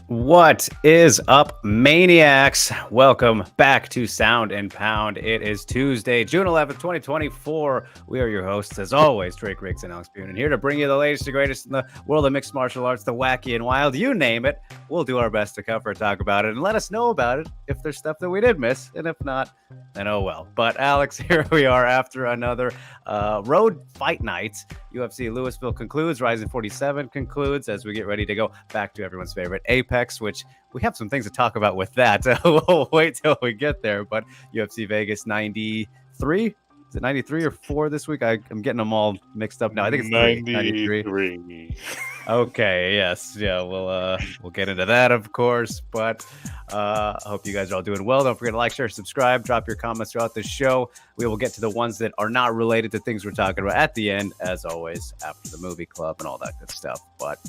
What is up, Maniacs? Welcome back to Sound and Pound. It is Tuesday, June 11th, 2024. We are your hosts, as always, Drake Riggs and Alex Bunin, here to bring you the latest and greatest in the world of mixed martial arts, the wacky and wild, you name it. We'll do our best to cover and talk about it and let us know about it if there's stuff that we did miss. And if not, then oh well. But Alex, here we are after another road fight night. UFC Louisville concludes, Rising 47 concludes as we get ready to go back to everyone's favorite Apex, which we have some things to talk about with that. We'll wait till we get there. But UFC Vegas 93. Is it 93 or 4 this week? I'm getting them all mixed up now. I think it's 93. Okay, yes. Yeah, we'll get into that, of course. But I hope you guys are all doing well. Don't forget to like, share, subscribe, drop your comments throughout the show. We will get to the ones that are not related to things we're talking about at the end, as always, after the movie club and all that good stuff. But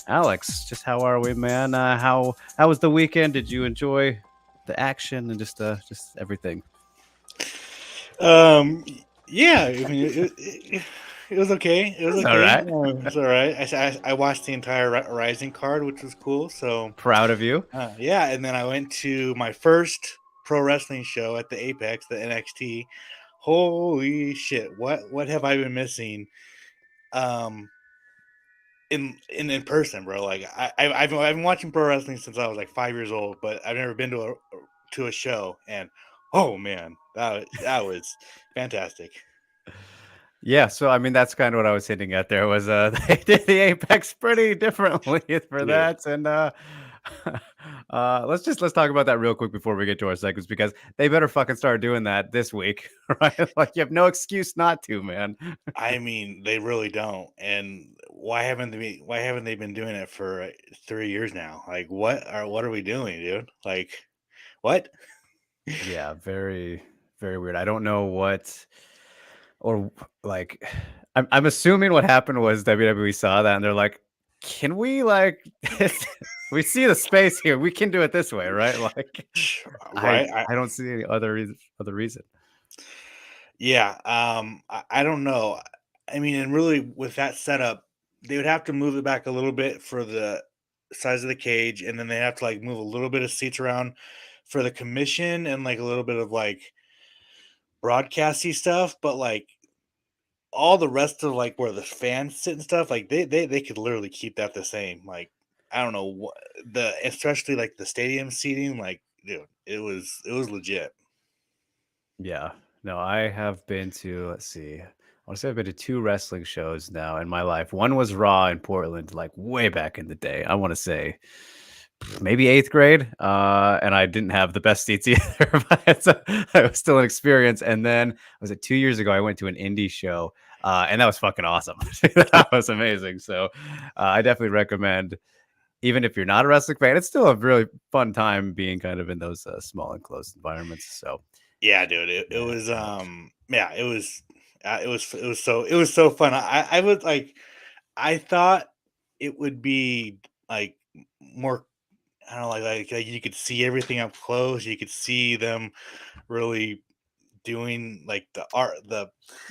Alex, just how are we, man? How was the weekend? Did you enjoy the action and just everything? Yeah, I mean, it was okay. It was okay. All right. It was all right. I watched the entire Rising card, which was cool. So proud of you. Yeah, and then I went to my first pro wrestling show at the Apex, the NXT. Holy shit! What have I been missing? In person, bro. Like I've been watching pro wrestling since I was like 5 years old, but I've never been to a show. And oh man, that was fantastic. Yeah, so I mean that's kind of what I was hinting at there was they did the Apex pretty differently for that. And let's talk about that real quick before we get to our segments, because they better fucking start doing that this week, right? Like you have no excuse not to, man. I mean, they really don't. And why haven't they been doing it for 3 years now? Like what are we doing, dude? Like what? Yeah, very very weird. I don't know what, or like I'm assuming what happened was WWE saw that and they're like, can we we see the space here, we can do it this way, right? Like right. I don't see any other reason. Yeah, I don't know. I mean, and really with that setup, they would have to move it back a little bit for the size of the cage, and then they have to like move a little bit of seats around for the commission and like a little bit of like broadcasty stuff, but like all the rest of like where the fans sit and stuff, like they could literally keep that the same. Like I don't know what especially like the stadium seating, like dude, it was legit. Yeah, no, I have been to, let's see, I want to say I've been to 2 wrestling shows now in my life. One was Raw in Portland, like way back in the day. I want to say maybe 8th grade, and I didn't have the best seats either, but it was still an experience. And then was it 2 years ago? I went to an indie show, and that was fucking awesome. That was amazing. So I definitely recommend, even if you're not a wrestling fan, it's still a really fun time being kind of in those small enclosed environments. So Yeah, dude, it was yeah, it was so fun. I was like, I thought it would be like more, I don't know, like you could see everything up close. You could see them really doing like the art,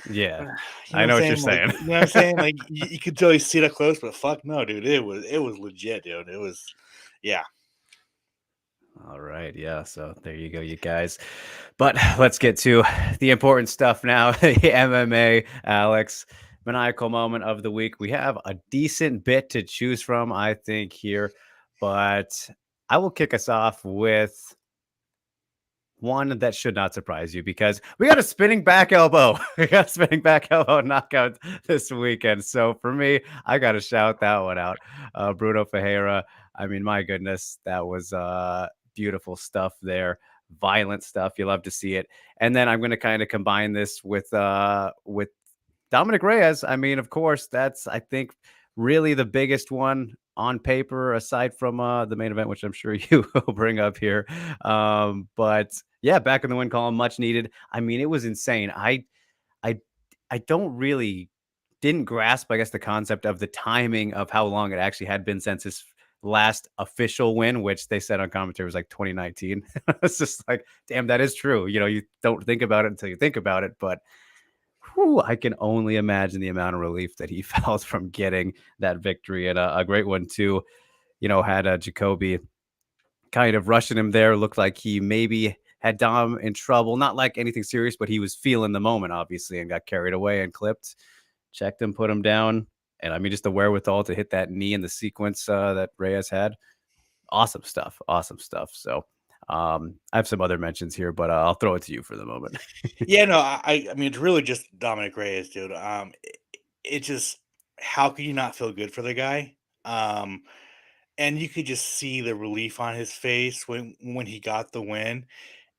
yeah, you I know what know I'm what you're saying? Like, saying. you know what I'm saying? Like you could totally see it up close, but fuck no, dude, it was legit, dude. It was, yeah. All right. Yeah. So there you go, you guys. But let's get to the important stuff now. The MMA, Alex. Maniacal moment of the week. We have a decent bit to choose from, I think, here. But I will kick us off with one that should not surprise you, because we got a spinning back elbow. We got a spinning back elbow knockout this weekend. So for me, I got to shout that one out. Bruno Ferreira. I mean, my goodness, that was beautiful stuff there. Violent stuff. You love to see it. And then I'm going to kind of combine this with Dominic Reyes. I mean, of course, that's, I think, really the biggest one on paper, aside from the main event, which I'm sure you will bring up here. But yeah, back in the win column, much needed. I mean, it was insane. I don't really didn't grasp, I guess, the concept of the timing of how long it actually had been since his last official win, which they said on commentary was like 2019. It's just like, damn, that is true. You know, you don't think about it until you think about it, but I can only imagine the amount of relief that he felt from getting that victory, and a great one too. You know, had Jacoby kind of rushing him there. Looked like he maybe had Dom in trouble. Not like anything serious, but he was feeling the moment, obviously, and got carried away and clipped. Checked him, put him down. And I mean, just the wherewithal to hit that knee in the sequence that Reyes had. Awesome stuff. Awesome stuff. So I have some other mentions here, but I'll throw it to you for the moment. Yeah, no, I mean, it's really just Dominic Reyes, dude. It just, how could you not feel good for the guy? Um, and you could just see the relief on his face when he got the win.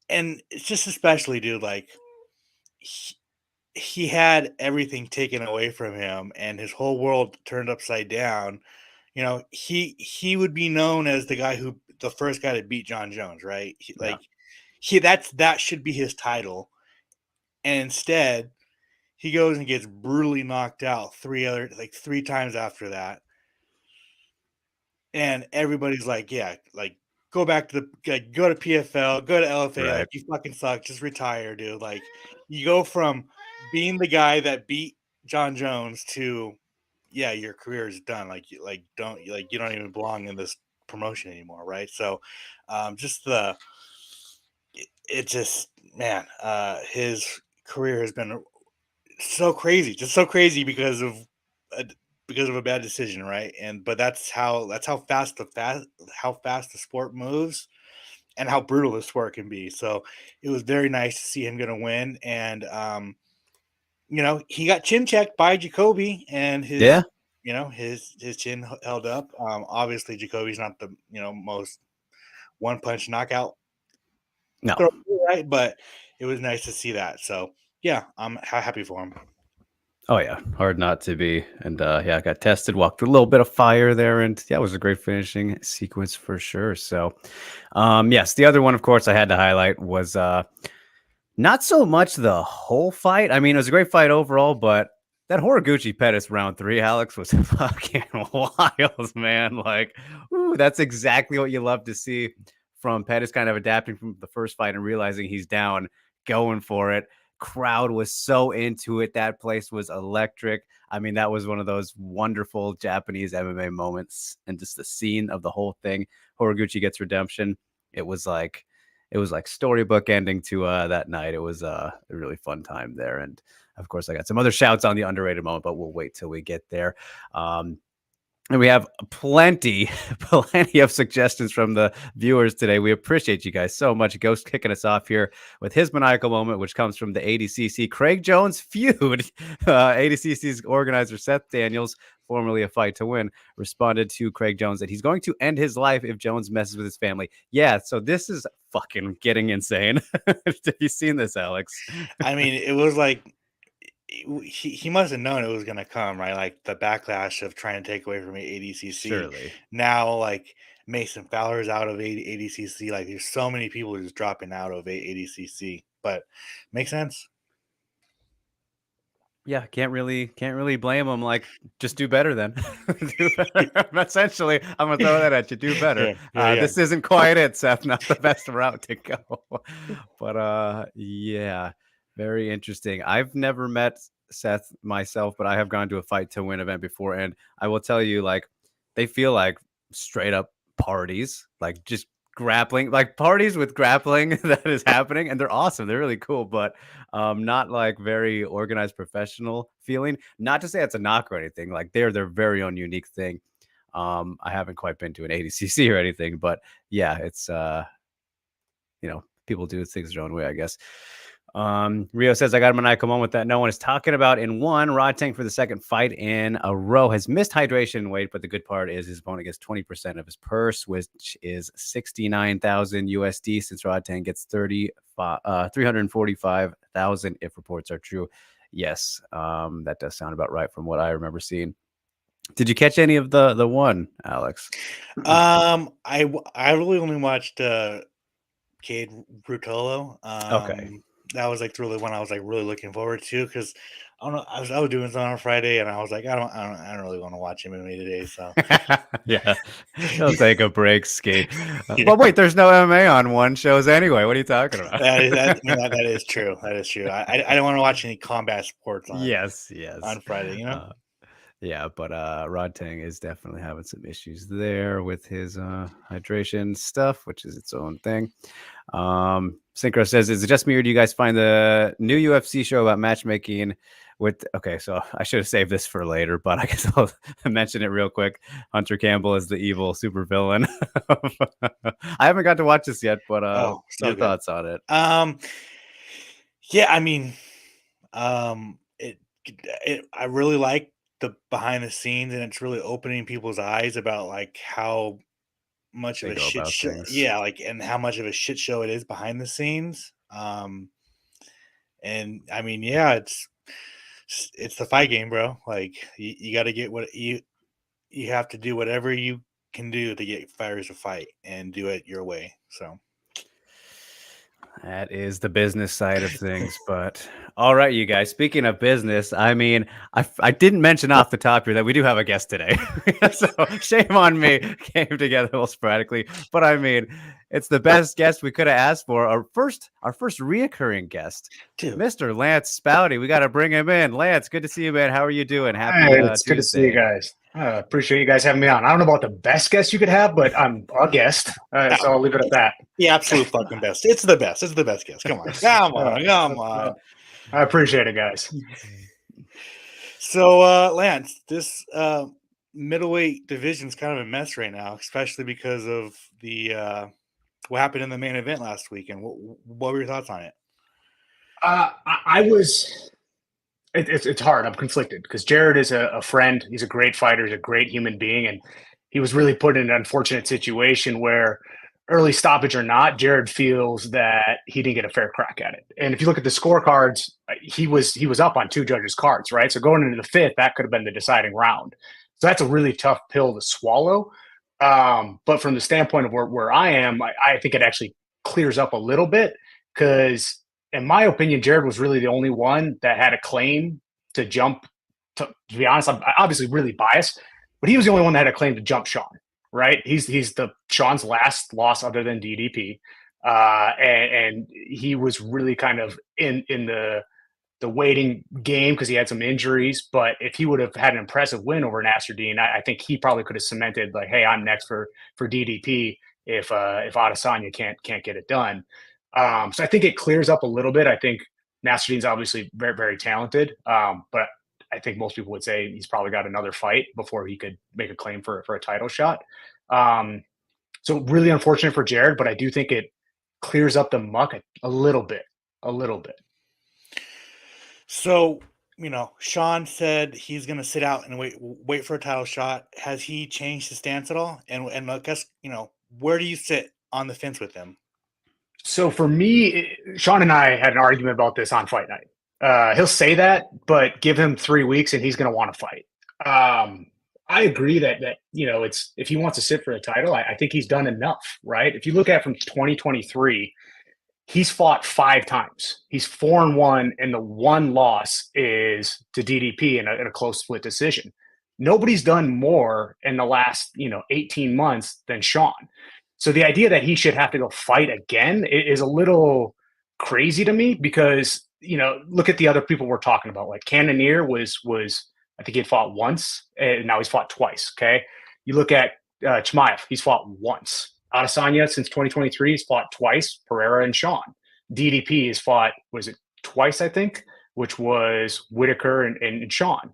And it's just especially, dude, like he, he had everything taken away from him and his whole world turned upside down. He would be known as the first guy to beat John Jones, right? Yeah. That should be his title. And instead, he goes and gets brutally knocked out three times after that. And everybody's like, yeah, like go back to go to PFL, go to LFA, Right. like you fucking suck, just retire, dude. Like you go from being the guy that beat John Jones to, yeah, your career is done. You don't even belong in this promotion anymore, right? So just it just, man, his career has been so crazy, just so crazy a, because of a bad decision, right? But that's how fast the sport moves and how brutal the sport can be. So it was very nice to see him going to win, and he got chin checked by Jacoby, and Yeah. his chin held up. Obviously, Jacoby's not the most one punch knockout No. throw, right? But it was nice to see that. So yeah, I'm happy for him. Oh yeah, hard not to be. And yeah, I got tested, walked through a little bit of fire there, and yeah, it was a great finishing sequence for sure. So, yes, the other one, of course, I had to highlight was not so much the whole fight. I mean, it was a great fight overall, but that Horiguchi Pettis round 3, Alex, was fucking wild, man. Like, ooh, that's exactly what you love to see from Pettis, kind of adapting from the first fight and realizing he's down, going for it. Crowd was so into it. That place was electric. I mean, that was one of those wonderful Japanese MMA moments, and just the scene of the whole thing. Horiguchi gets redemption. It was like storybook ending to that night. It was a really fun time there. And of course, I got some other shouts on the underrated moment, but we'll wait till we get there. And we have plenty of suggestions from the viewers today. We appreciate you guys so much. Ghost kicking us off here with his maniacal moment, which comes from the ADCC Craig Jones feud. ADCC's organizer Seth Daniels, formerly a Fight to Win, responded to Craig Jones that he's going to end his life if Jones messes with his family. Yeah, so this is fucking getting insane. Have you seen this, Alex? I mean, it was like he must have known it was gonna come, right? Like the backlash of trying to take away from ADCC. Surely. Now, like Mason Fowler's out of ADCC. Like there's so many people just dropping out of ADCC, but makes sense. Yeah, can't really blame him. Like, just do better then. Do better. Essentially, I'm gonna throw that at you. Do better. Yeah, yeah, yeah. This isn't quite it, Seth. Not the best route to go. But yeah, very interesting. I've never met Seth myself, but I have gone to a Fight to Win event before, and I will tell you, like, they feel like straight up parties, like just grappling, like parties with grappling that is happening, and they're awesome. They're really cool, but not like very organized professional feeling. Not to say it's a knock or anything. Like they're their very own unique thing. I haven't quite been to an ADCC or anything, but yeah, it's people do things their own way, I guess. Rio says, I got a maniacal moment that no one is talking about in one. Rod Tank for the second fight in a row has missed hydration weight, but the good part is his opponent gets 20% of his purse, which is 69,000 USD, since Rod Tank gets 345,000 if reports are true. Yes, that does sound about right from what I remember seeing. Did you catch any of the one, Alex? I really only watched Cade Brutolo. Okay. That was like really one I was like really looking forward to, because I don't know, I was doing something on Friday and I was like, I don't really want to watch MMA today. So Yeah, he'll take a break, skate. yeah, But wait, there's no MMA on one shows anyway. What are you talking about? I mean, that is true. That is true. I don't want to watch any combat sports Yes, yes. on Friday. Uh, Yeah, but Rod Tang is definitely having some issues there with his hydration stuff, which is its own thing. Synchro says, "Is it just me, or do you guys find the new UFC show about matchmaking with?" Okay, so I should have saved this for later, but I guess I'll mention it real quick. Hunter Campbell is the evil supervillain. I haven't got to watch this yet, but Oh, your so good. thoughts on it? Yeah, I mean, it I really like the behind the scenes, and it's really opening people's eyes about like how much of They a go shit about show, things. yeah, like, and how much of a shit show it is behind the scenes. And I mean, yeah, it's the fight game, bro. Like you got to get what you have to do whatever you can do to get fighters to fight and do it your way. So That is the business side of things, but all right, you guys. Speaking of business, I mean, I didn't mention off the top here that we do have a guest today, so shame on me. Came together a little sporadically, but I mean, it's the best guest we could have asked for. Our first reoccurring guest, dude, Mr. Lance Spaulding. We got to bring him in. Lance, good to see you, man. How are you doing? Happy Hey, it's good to see you Tuesday. guys. Appreciate you guys having me on. I don't know about the best guest you could have, but I'm a guest, so I'll leave it at that. the absolute fucking best. It's the best. It's the best guess. Come on, come on, come on. I appreciate it, guys. So, Lance, this middleweight division is kind of a mess right now, especially because of the what happened in the main event last weekend. What were your thoughts on it? I was. It's hard. I'm conflicted because Jared is a friend. He's a great fighter. He's a great human being, and he was really put in an unfortunate situation where, early stoppage or not, Jared feels that he didn't get a fair crack at it. And if you look at the scorecards, he was up on two judges' cards, right? So going into the fifth, that could have been the deciding round. So that's a really tough pill to swallow. But from the standpoint of where I am, I think it actually clears up a little bit because, in my opinion, Jared was really the only one that had a claim to jump. To be honest, I'm obviously really biased, but he was the only one that had a claim to jump Sean. Right? He's the Sean's last loss other than DDP, and he was really kind of in the waiting game because he had some injuries. But if he would have had an impressive win over Nasruddin, I think he probably could have cemented like, hey, I'm next for DDP if Adesanya can't get it done. So I think it clears up a little bit. I think Nasruddin's obviously very, very talented, but I think most people would say he's probably got another fight before he could make a claim for a title shot. So really unfortunate for Jared, but I do think it clears up the muck a little bit, a little bit. So, Sean said he's going to sit out and wait for a title shot. Has he changed his stance at all? And I guess, where do you sit on the fence with him? So for me, Sean and I had an argument about this on fight night. He'll say that, but give him 3 weeks and he's going to want to fight. I agree that it's, if he wants to sit for a title, I think he's done enough, right? If you look at from 2023, he's fought 5 times. He's 4-1, and the one loss is to DDP in a close split decision. Nobody's done more in the last 18 months than Sean. So the idea that he should have to go fight again is a little crazy to me because look at the other people we're talking about. Like Cannonier was I think he had fought once, and now he's fought twice. Okay, you look at Chimaev, he's fought once. Adesanya since 2023, he's fought twice. Pereira and Sean. DDP has fought, was it twice? I think, which was Whitaker and Sean.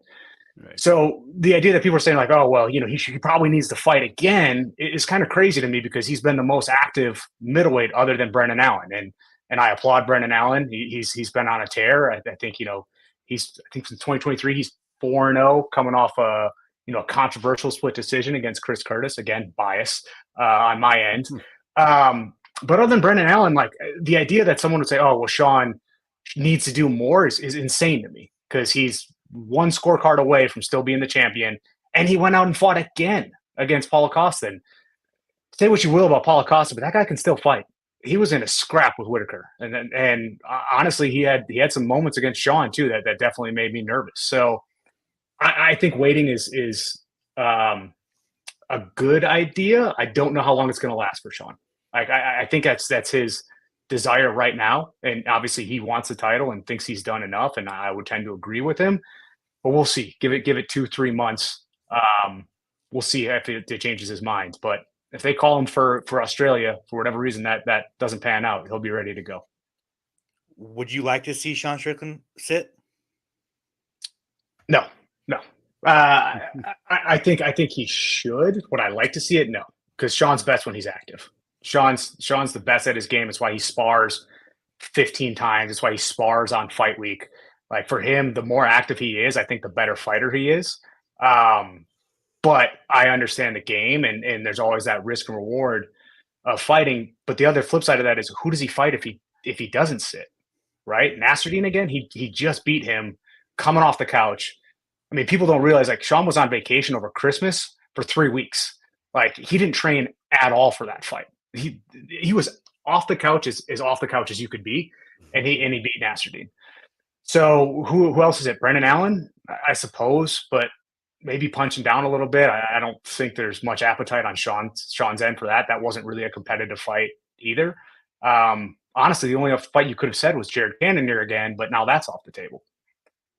Right. So the idea that people are saying like, oh well, he probably needs to fight again is kind of crazy to me because he's been the most active middleweight other than Brendan Allen, and I applaud Brendan Allen. He's been on a tear. I think since 2023 he's 4-0 coming off a controversial split decision against Chris Curtis. Again, bias on my end. But other than Brendan Allen, like the idea that someone would say, oh well, Sean needs to do more is insane to me because he's one scorecard away from still being the champion, and he went out and fought again against Paulo Costa. And say what you will about Paulo Costa, but that guy can still fight. He was in a scrap with Whitaker, and honestly, he had some moments against Sean too that definitely made me nervous. So I think waiting is a good idea. I don't know how long it's going to last for Sean. Like I think that's his desire right now, and obviously he wants the title and thinks he's done enough, and I would tend to agree with him. but we'll see. Give it 2-3 months. We'll see if it changes his mind. But if they call him for Australia for whatever reason that doesn't pan out, he'll be ready to go. Would you like to see Sean Strickland sit? No. I think he should. Would I like to see it? No, because Sean's best when he's active. Sean's the best at his game. It's why he spars 15 times. It's why he spars on fight week. Like for him, the more active he is, I think the better fighter he is. But I understand the game, and there's always that risk and reward of fighting. But the other flip side of that is, who does he fight if he doesn't sit? Right, Nasruddin again. He just beat him coming off the couch. I mean, people don't realize like Sean was on vacation over Christmas for 3 weeks. Like he didn't train at all for that fight. He was off the couch as off the couch as you could be, and he beat Nasruddin. So who else is it? Brendan Allen, I suppose, but maybe punching down a little bit. I don't think there's much appetite on Sean's end for that. That wasn't really a competitive fight either. Honestly, the only fight you could have said was Jared Cannonier again, but now that's off the table.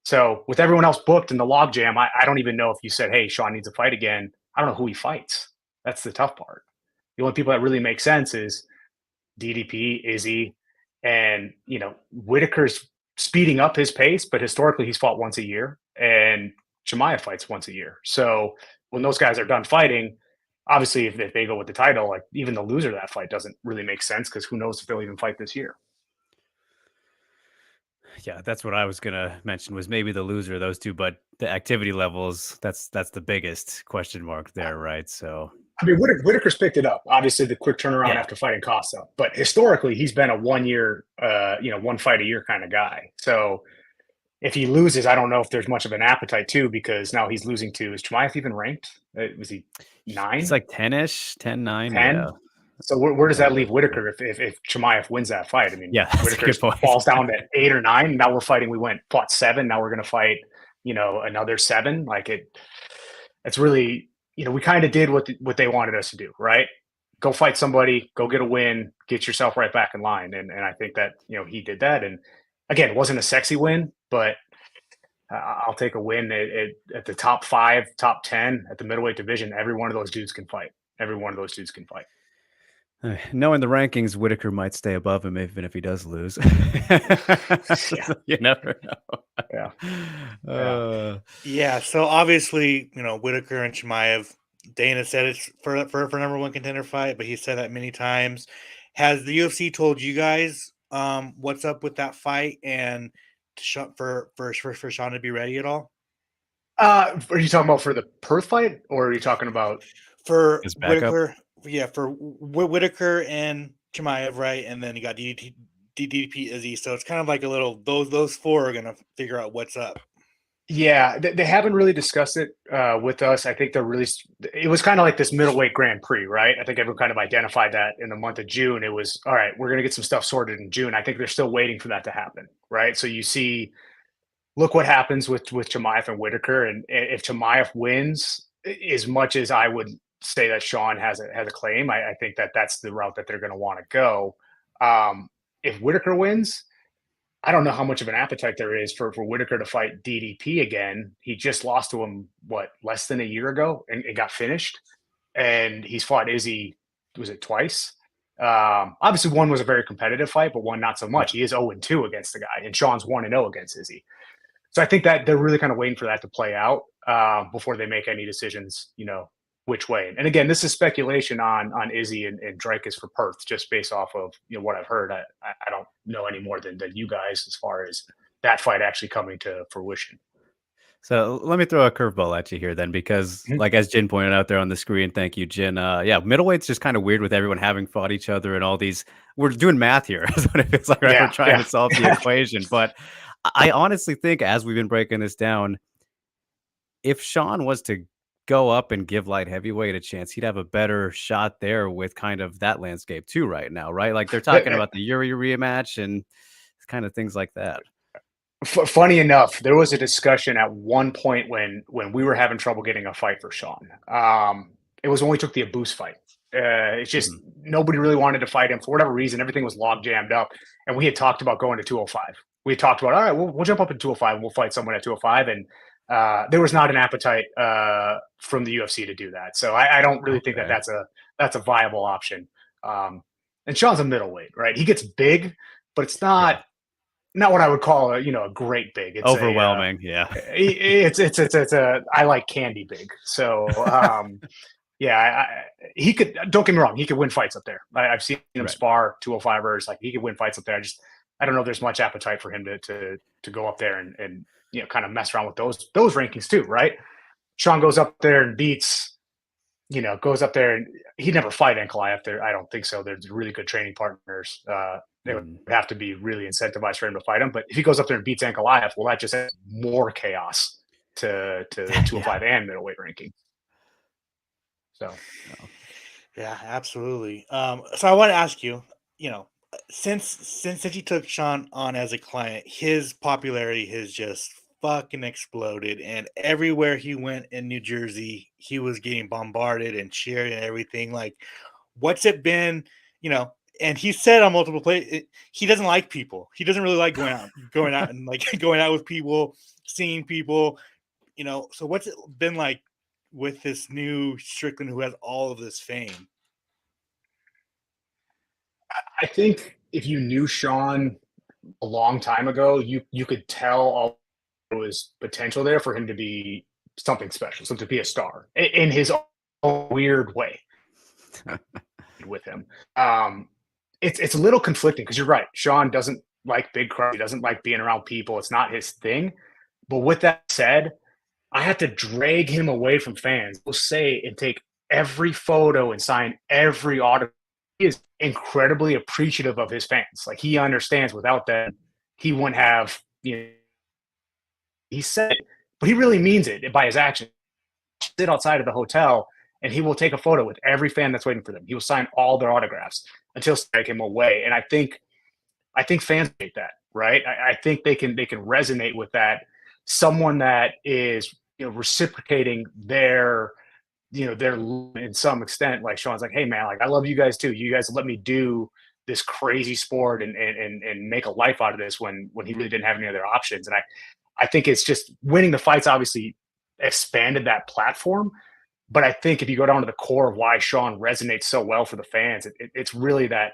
So with everyone else booked in the logjam, I don't even know if you said, hey, Sean needs a fight again. I don't know who he fights. That's the tough part. The only people that really make sense is DDP, Izzy, and, Whitaker's speeding up his pace, but historically he's fought once a year, and Chimaev fights once a year. So when those guys are done fighting, obviously if they go with the title, like even the loser of that fight doesn't really make sense, because who knows if they'll even fight this year. Yeah, that's what I was gonna mention, was maybe the loser of those two, but the activity levels, that's the biggest question mark there, right? So I mean, Whitaker's picked it up. Obviously, the quick turnaround after fighting Costa, but historically, he's been a 1 year, one fight a year kind of guy. So if he loses, I don't know if there's much of an appetite too, because now he's losing to, is Chimaev even ranked? Was he 9? He's like 10-ish, 10, 9. 10? Yeah. So where does that leave Whitaker if Chimaev wins that fight? I mean, yeah, Whitaker falls down to 8 or 9. Now we're fighting. We fought 7. Now we're going to fight, another 7. Like it's really, we kind of did what they wanted us to do, right? Go fight somebody, go get a win, get yourself right back in line. And I think that, he did that. And again, it wasn't a sexy win, but I'll take a win at the top 5, top 10 at the middleweight division. Every one of those dudes can fight. Every one of those dudes can fight. Knowing the rankings, Whitaker might stay above him even if he does lose. You never know. Yeah. So obviously, Whitaker and Chimaev, Dana said it's for number 1 contender fight, but he said that many times. Has the UFC told you guys what's up with that fight and for Sean to be ready at all? Are you talking about for the Perth fight, or are you talking about for Whitaker? Yeah, for Whitaker and Chimaev, right? And then you got DDP Izzy. So it's kind of like a little, those 4 are going to figure out what's up. Yeah, they haven't really discussed it with us. I think it was kind of like this middleweight Grand Prix, right? I think everyone kind of identified that in the month of June. It was, all right, we're going to get some stuff sorted in June. I think they're still waiting for that to happen, right? So you see, look what happens with Chimaev and Whitaker. And if Chimaev wins, as much as I would say that Sean has a claim, I think that's the route that they're going to want to go. If Whitaker wins, I don't know how much of an appetite there is for Whitaker to fight DDP again. He just lost to him, less than a year ago, and it got finished. And he's fought Izzy, was it twice? Obviously, one was a very competitive fight, but one not so much. He is 0-2 against the guy, and Sean's 1-0 against Izzy. So I think that they're really kind of waiting for that to play out before they make any decisions, which way. And again, this is speculation on Izzy and Dreykus for Perth, just based off of what I've heard. I don't know any more than you guys as far as that fight actually coming to fruition. So let me throw a curveball at you here then, because like as Jin pointed out there on the screen, thank you, Jin. Middleweight's just kind of weird with everyone having fought each other and all these. We're doing math here. Is what it feels like. Right? We're trying to solve the equation. But I honestly think, as we've been breaking this down, if Sean was to go up and give light heavyweight a chance, he'd have a better shot there with kind of that landscape too right now, right? Like they're talking about the Yuri rematch and kind of things like that. Funny enough, there was a discussion at one point when we were having trouble getting a fight for Sean. It was when we took the Abus fight. It's just nobody really wanted to fight him for whatever reason. Everything was log jammed up, and we had talked about going to 205. We had talked about, all right, we'll jump up to 205 and we'll fight someone at 205. And there was not an appetite from the UFC to do that. So I don't really think that that's a viable option. And Sean's a middleweight, right? He gets big, but it's not what I would call a great big. It's overwhelming. it's a I like candy big. So he could. Don't get me wrong, he could win fights up there. I've seen him spar 205ers. Like he could win fights up there. I don't know if there's much appetite for him to go up there and kind of mess around with those rankings too, right? Sean goes up there and beats, goes up there and he'd never fight Ankalaev there. I don't think so. There's really good training partners. They would have to be really incentivized for him to fight him. But if he goes up there and beats Ankalaev, well, that just adds more chaos to the 205 and middleweight ranking. So, yeah, absolutely. So I want to ask you, since you took Sean on as a client, his popularity has just fucking exploded, and everywhere he went in New Jersey, he was getting bombarded and cheered and everything. Like, what's it been? And he said on multiple plays, he doesn't like people. He doesn't really like going out and like going out with people, seeing people. So what's it been like with this new Strickland who has all of this fame? I think if you knew Sean a long time ago, you could tell there was potential there for him to be something special, so to be a star in his own weird way with him. It's a little conflicting because you're right. Sean doesn't like big crowds. He doesn't like being around people. It's not his thing. But with that said, I had to drag him away from fans. He'll say and take every photo and sign every autograph. He is incredibly appreciative of his fans. Like he understands without them, he wouldn't have, he said it, but he really means it by his actions. Sit outside of the hotel and he will take a photo with every fan that's waiting for them. He will sign all their autographs until take him away. And I think fans hate that, right? I think they can resonate with that. Someone that is reciprocating their in some extent, like Sean's like, hey man, like I love you guys too. You guys let me do this crazy sport and make a life out of this when he really didn't have any other options. And I think it's just winning the fights obviously expanded that platform. But I think if you go down to the core of why Sean resonates so well for the fans, it's really that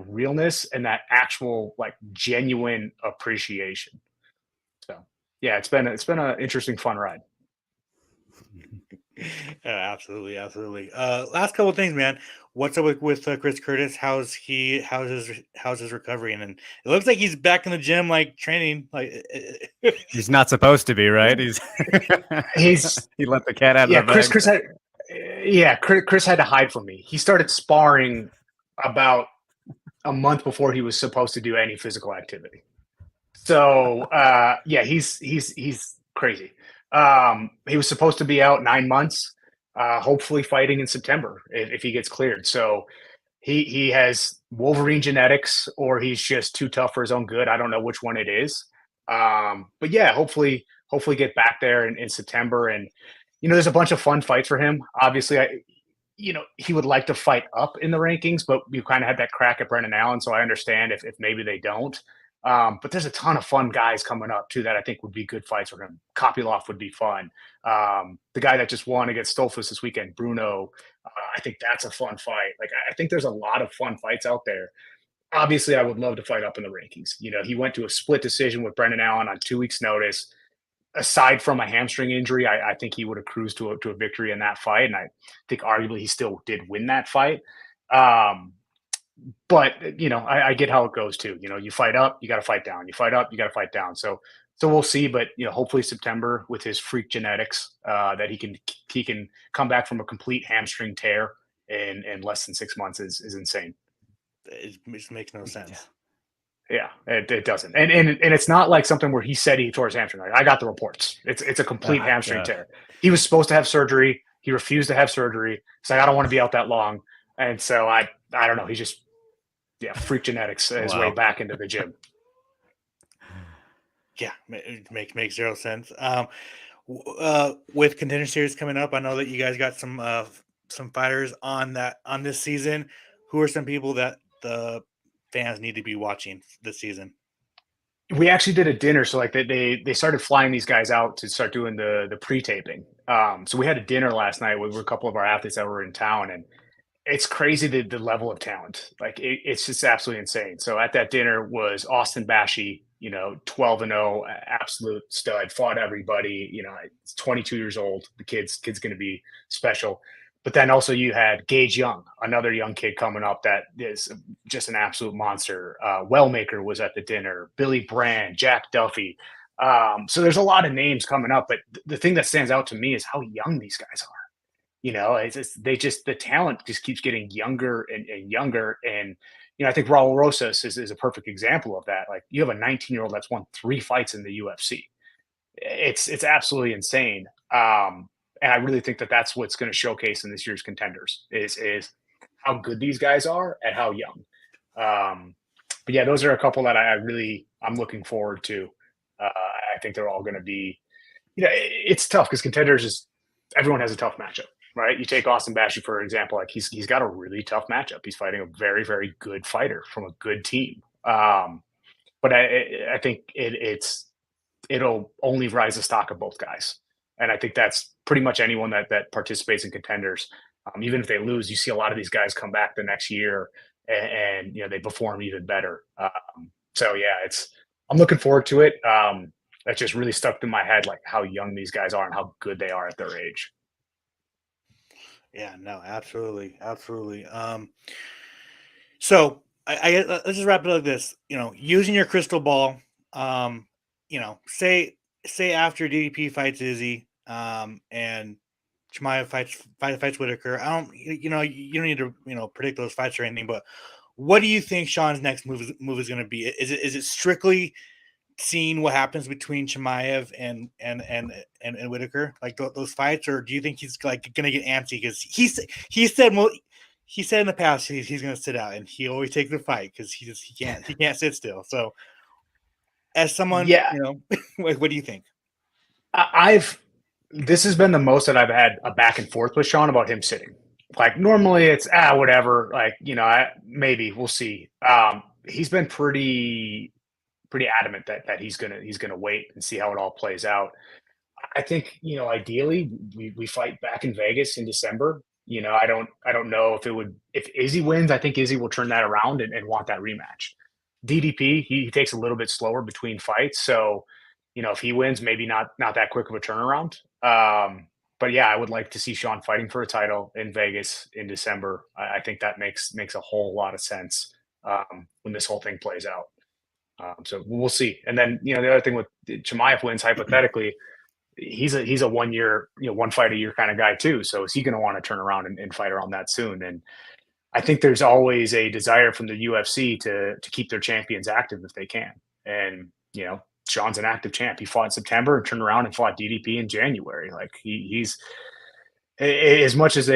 realness and that actual like genuine appreciation. So yeah, it's been an interesting, fun ride. Absolutely. Last couple of things, man. What's up with Chris Curtis? How's his recovery? And it looks like he's back in the gym, like training. Like he's not supposed to be, right? He let the cat out of the bag. Chris had to hide from me. He started sparring about a month before he was supposed to do any physical activity. So he's crazy. He was supposed to be out 9 months, hopefully fighting in September if he gets cleared. So he has Wolverine genetics, or he's just too tough for his own good. I don't know which one it is. But yeah, hopefully get back there in September. And, there's a bunch of fun fights for him. Obviously, he would like to fight up in the rankings, but you kind of had that crack at Brendan Allen. So I understand if maybe they don't. But there's a ton of fun guys coming up too that I think would be good fights for him. Kopylov would be fun. The guy that just won against Stolfus this weekend, Bruno, I think that's a fun fight. Like I think there's a lot of fun fights out there. Obviously, I would love to fight up in the rankings. He went to a split decision with Brendan Allen on 2 weeks' notice. Aside from a hamstring injury, I think he would have cruised to a victory in that fight, and I think arguably he still did win that fight. But I get how it goes too. You fight up, you got to fight down. You fight up, you got to fight down. So we'll see. But hopefully September with his freak genetics, that he can come back from a complete hamstring tear in less than 6 months is insane. It just makes no sense. Yeah, it doesn't. And it's not like something where he said he tore his hamstring. Like, I got the reports. It's a complete hamstring tear. He was supposed to have surgery. He refused to have surgery. He's like, I don't want to be out that long. And so I don't know. He just freak genetics his way back into the gym. Yeah, it makes zero sense. With Contender Series coming up, I know that you guys got some fighters on this season. Who are some people that the fans need to be watching this season? We actually did a dinner, so like they started flying these guys out to start doing the pre-taping. So we had a dinner last night with a couple of our athletes that were in town, and it's crazy the level of talent. Like it's just absolutely insane. So at that dinner was Austin Bashi, 12-0, absolute stud, fought everybody. It's 22 years old. The kid's going to be special. But then also you had Gage Young, another young kid coming up that is just an absolute monster. Wellmaker was at the dinner. Billy Brand, Jack Duffy. So there's a lot of names coming up, but the thing that stands out to me is how young these guys are. The talent just keeps getting younger and younger. And, I think Raul Rosas is a perfect example of that. Like you have a 19-year-old that's won 3 fights in the UFC. It's absolutely insane. And I really think that that's what's going to showcase in this year's contenders is how good these guys are and how young. But yeah, those are a couple that I'm looking forward to. I think they're all going to be, it's tough because contenders everyone has a tough matchup. Right, you take Austin Bashi for example. Like he's got a really tough matchup. He's fighting a very very good fighter from a good team. But I think it'll only rise the stock of both guys, and I think that's pretty much anyone that participates in contenders. Even if they lose, you see a lot of these guys come back the next year and they perform even better. So yeah, I'm looking forward to it. That just really stuck in my head, like how young these guys are and how good they are at their age. Yeah, no, absolutely, absolutely. So let's just wrap it up like this. Using your crystal ball. Say after DDP fights Izzy, and Chimaev fights Whitaker. I don't, you don't need to, predict those fights or anything. But what do you think Sean's next move is going to be? Is it strictly seeing what happens between Chimaev and Whitaker, like those fights, or do you think he's like going to get antsy because he said in the past he's going to sit out and he always takes the fight because he can't sit still. So as someone, what do you think? This has been the most that I've had a back and forth with Sean about him sitting. Like normally it's whatever. Like maybe we'll see. He's been pretty adamant that he's gonna wait and see how it all plays out. I think ideally we fight back in Vegas in December. I don't know if Izzy wins. I think Izzy will turn that around and want that rematch. DDP he takes a little bit slower between fights, so if he wins, maybe not that quick of a turnaround. But yeah, I would like to see Sean fighting for a title in Vegas in December. I think that makes a whole lot of sense when this whole thing plays out. So we'll see. And then the other thing with Chimaev wins hypothetically, he's a 1 year, one fight a year kind of guy too. So is he going to want to turn around and fight around that soon? And I think there's always a desire from the UFC to keep their champions active if they can. And Sean's an active champ. He fought in September and turned around and fought DDP in January. Like he's as much as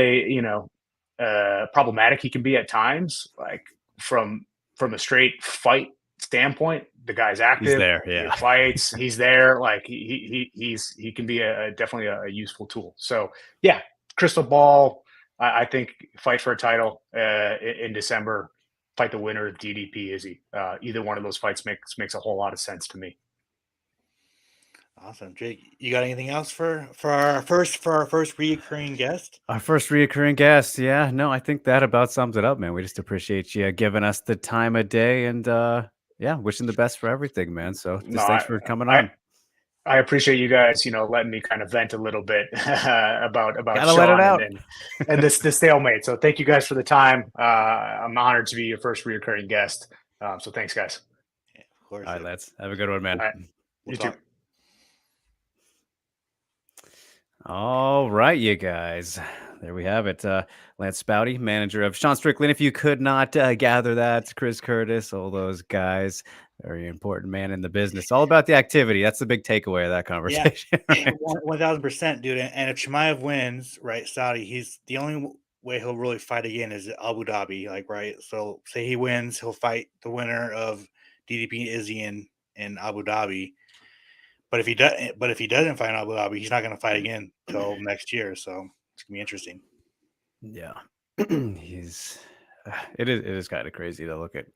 problematic he can be at times. Like from a straight fight standpoint, the guy's active. He's there, yeah. He fights. He's there. Like he can be definitely a useful tool. So yeah, crystal ball. I think fight for a title in December. Fight the winner of DDP Izzy. Either one of those fights makes a whole lot of sense to me. Awesome, Jake. You got anything else for our first reoccurring guest? Our first reoccurring guest, yeah. No, I think that about sums it up, man. We just appreciate you giving us the time of day and wishing the best for everything, man. So thanks for coming on. I appreciate you guys, letting me kind of vent a little bit about Gotta Sean let it out. and this stalemate. So thank you guys for the time. I'm honored to be your first reoccurring guest. So thanks, guys. Yeah, of course. All right, Lance. Have a good one, man. All right. You too. All right, you guys. There we have it. Lance Spaulding, manager of Sean Strickland. If you could not gather that, Chris Curtis, all those guys, very important man in the business. All about the activity. That's the big takeaway of that conversation. Yeah, 1,000%, dude. And if Chimaev wins, right, Saudi, he's the only way he'll really fight again is Abu Dhabi, like, right? So say he wins, he'll fight the winner of DDP Izzy in Abu Dhabi. But if he doesn't fight in Abu Dhabi, he's not going to fight again till next year. So it's gonna be interesting. Yeah, it is kind of crazy to look at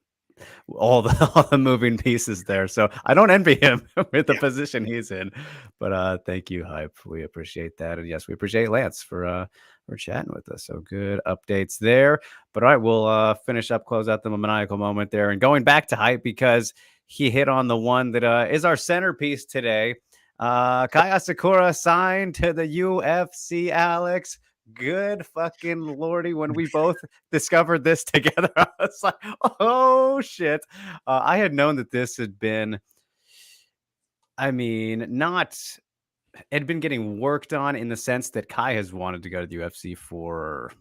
all the moving pieces there. So I don't envy him with the Yeah. position he's in. But thank you, Hype. We appreciate that. And yes, we appreciate Lance for chatting with us. So good updates there. But all right, we'll finish up, close out the maniacal moment there. And going back to Hype because he hit on the one that is our centerpiece today. Kai Asakura signed to the UFC, Alex. Good fucking lordy. When we both discovered this together, I was like, oh shit. I had known that this had been, I mean, not, it had been getting worked on in the sense that Kai has wanted to go to the UFC for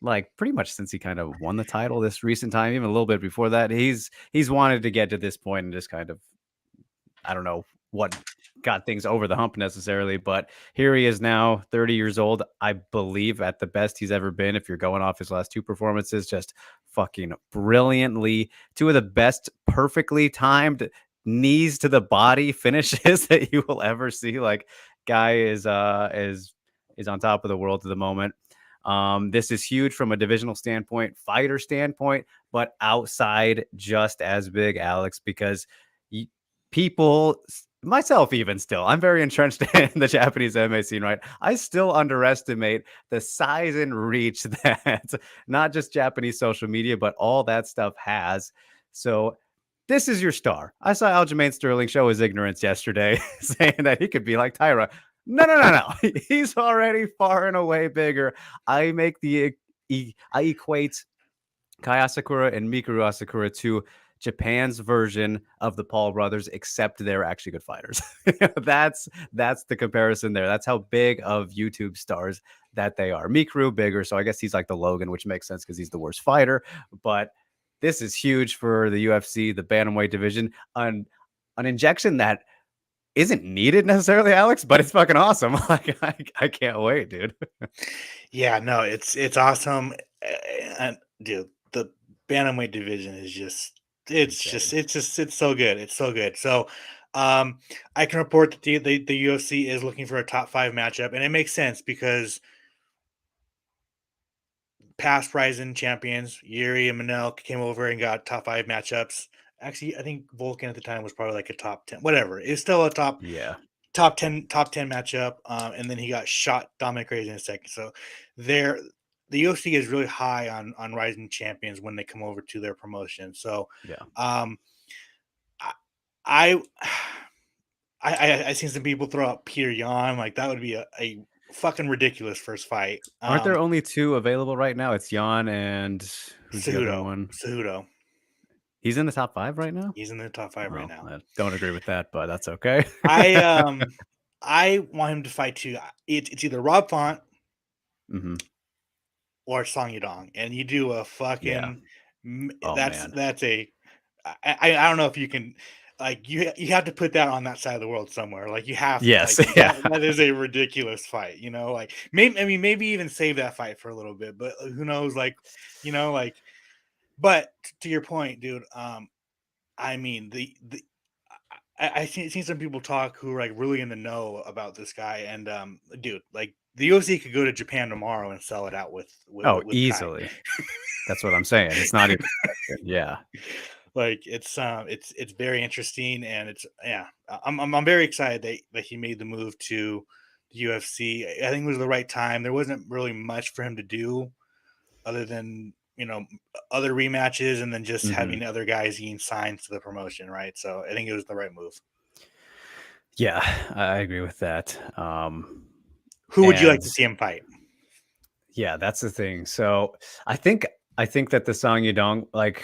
like pretty much since he kind of won the title this recent time, even a little bit before that. He's wanted to get to this point and just kind of, I don't know what got things over the hump necessarily, but here he is now, 30 years old. I believe at the best he's ever been. If you're going off his last two performances, just fucking brilliantly, two of the best perfectly timed knees to the body finishes that you will ever see. Like, guy is on top of the world at the moment. This is huge from a divisional standpoint, fighter standpoint, but outside just as big, Alex, because people, myself even still, I'm very entrenched in the Japanese MMA scene, right? I still underestimate the size and reach that not just Japanese social media, but all that stuff has. So this is your star. I saw Aljamain Sterling show his ignorance yesterday, saying that he could be like Tyra. No. He's already far and away bigger. I equate Kai Asakura and Mikuru Asakura to Japan's version of the Paul brothers, except they're actually good fighters. That's the comparison there. That's how big of YouTube stars that they are. Mikuru bigger, so I guess he's like the Logan, which makes sense because he's the worst fighter. But this is huge for the UFC, the bantamweight division, an injection that isn't needed necessarily, Alex, but it's fucking awesome. Like I can't wait, dude. Yeah, no, it's awesome. And dude, the bantamweight division is just it's so good. It's so good. So I can report that the UFC is looking for a top 5 matchup, and it makes sense because past Ryzen champions, Yuri and Manel came over and got top 5 matchups. Actually, I think Vulcan at the time was probably like a top 10, whatever. It's still a top 10 matchup. And then he got shot Dominic Reyes in a second. So there, the UFC is really high on rising champions when they come over to their promotion. So I seen some people throw out Peter Yan, like that would be a fucking ridiculous first fight. Aren't there only 2 available right now? It's Yan and who's the other one? Cejudo. He's in the top 5 right now? He's in the top 5 right now. I don't agree with that, but that's okay. I want him to fight too. It's either Rob Font or Song Yadong, and you do a fucking that's a I don't know if you can, like, you have to put that on that side of the world somewhere. Like, you have to, like, that is a ridiculous fight, you know, like maybe even save that fight for a little bit, but who knows, like, you know, like, but to your point, dude, I mean, I've seen some people talk who are like really in the know about this guy, and dude, like, the UFC could go to Japan tomorrow and sell it out with easily. That's what I'm saying. It's not even like, it's very interesting, and it's I'm very excited that he made the move to the UFC. I think it was the right time. There wasn't really much for him to do other than, you know, other rematches and then just having other guys getting signed to the promotion, right? So I think it was the right move. Yeah, I agree with that. Who would you like to see him fight? Yeah, that's the thing. So I think that the Song Yadong, like,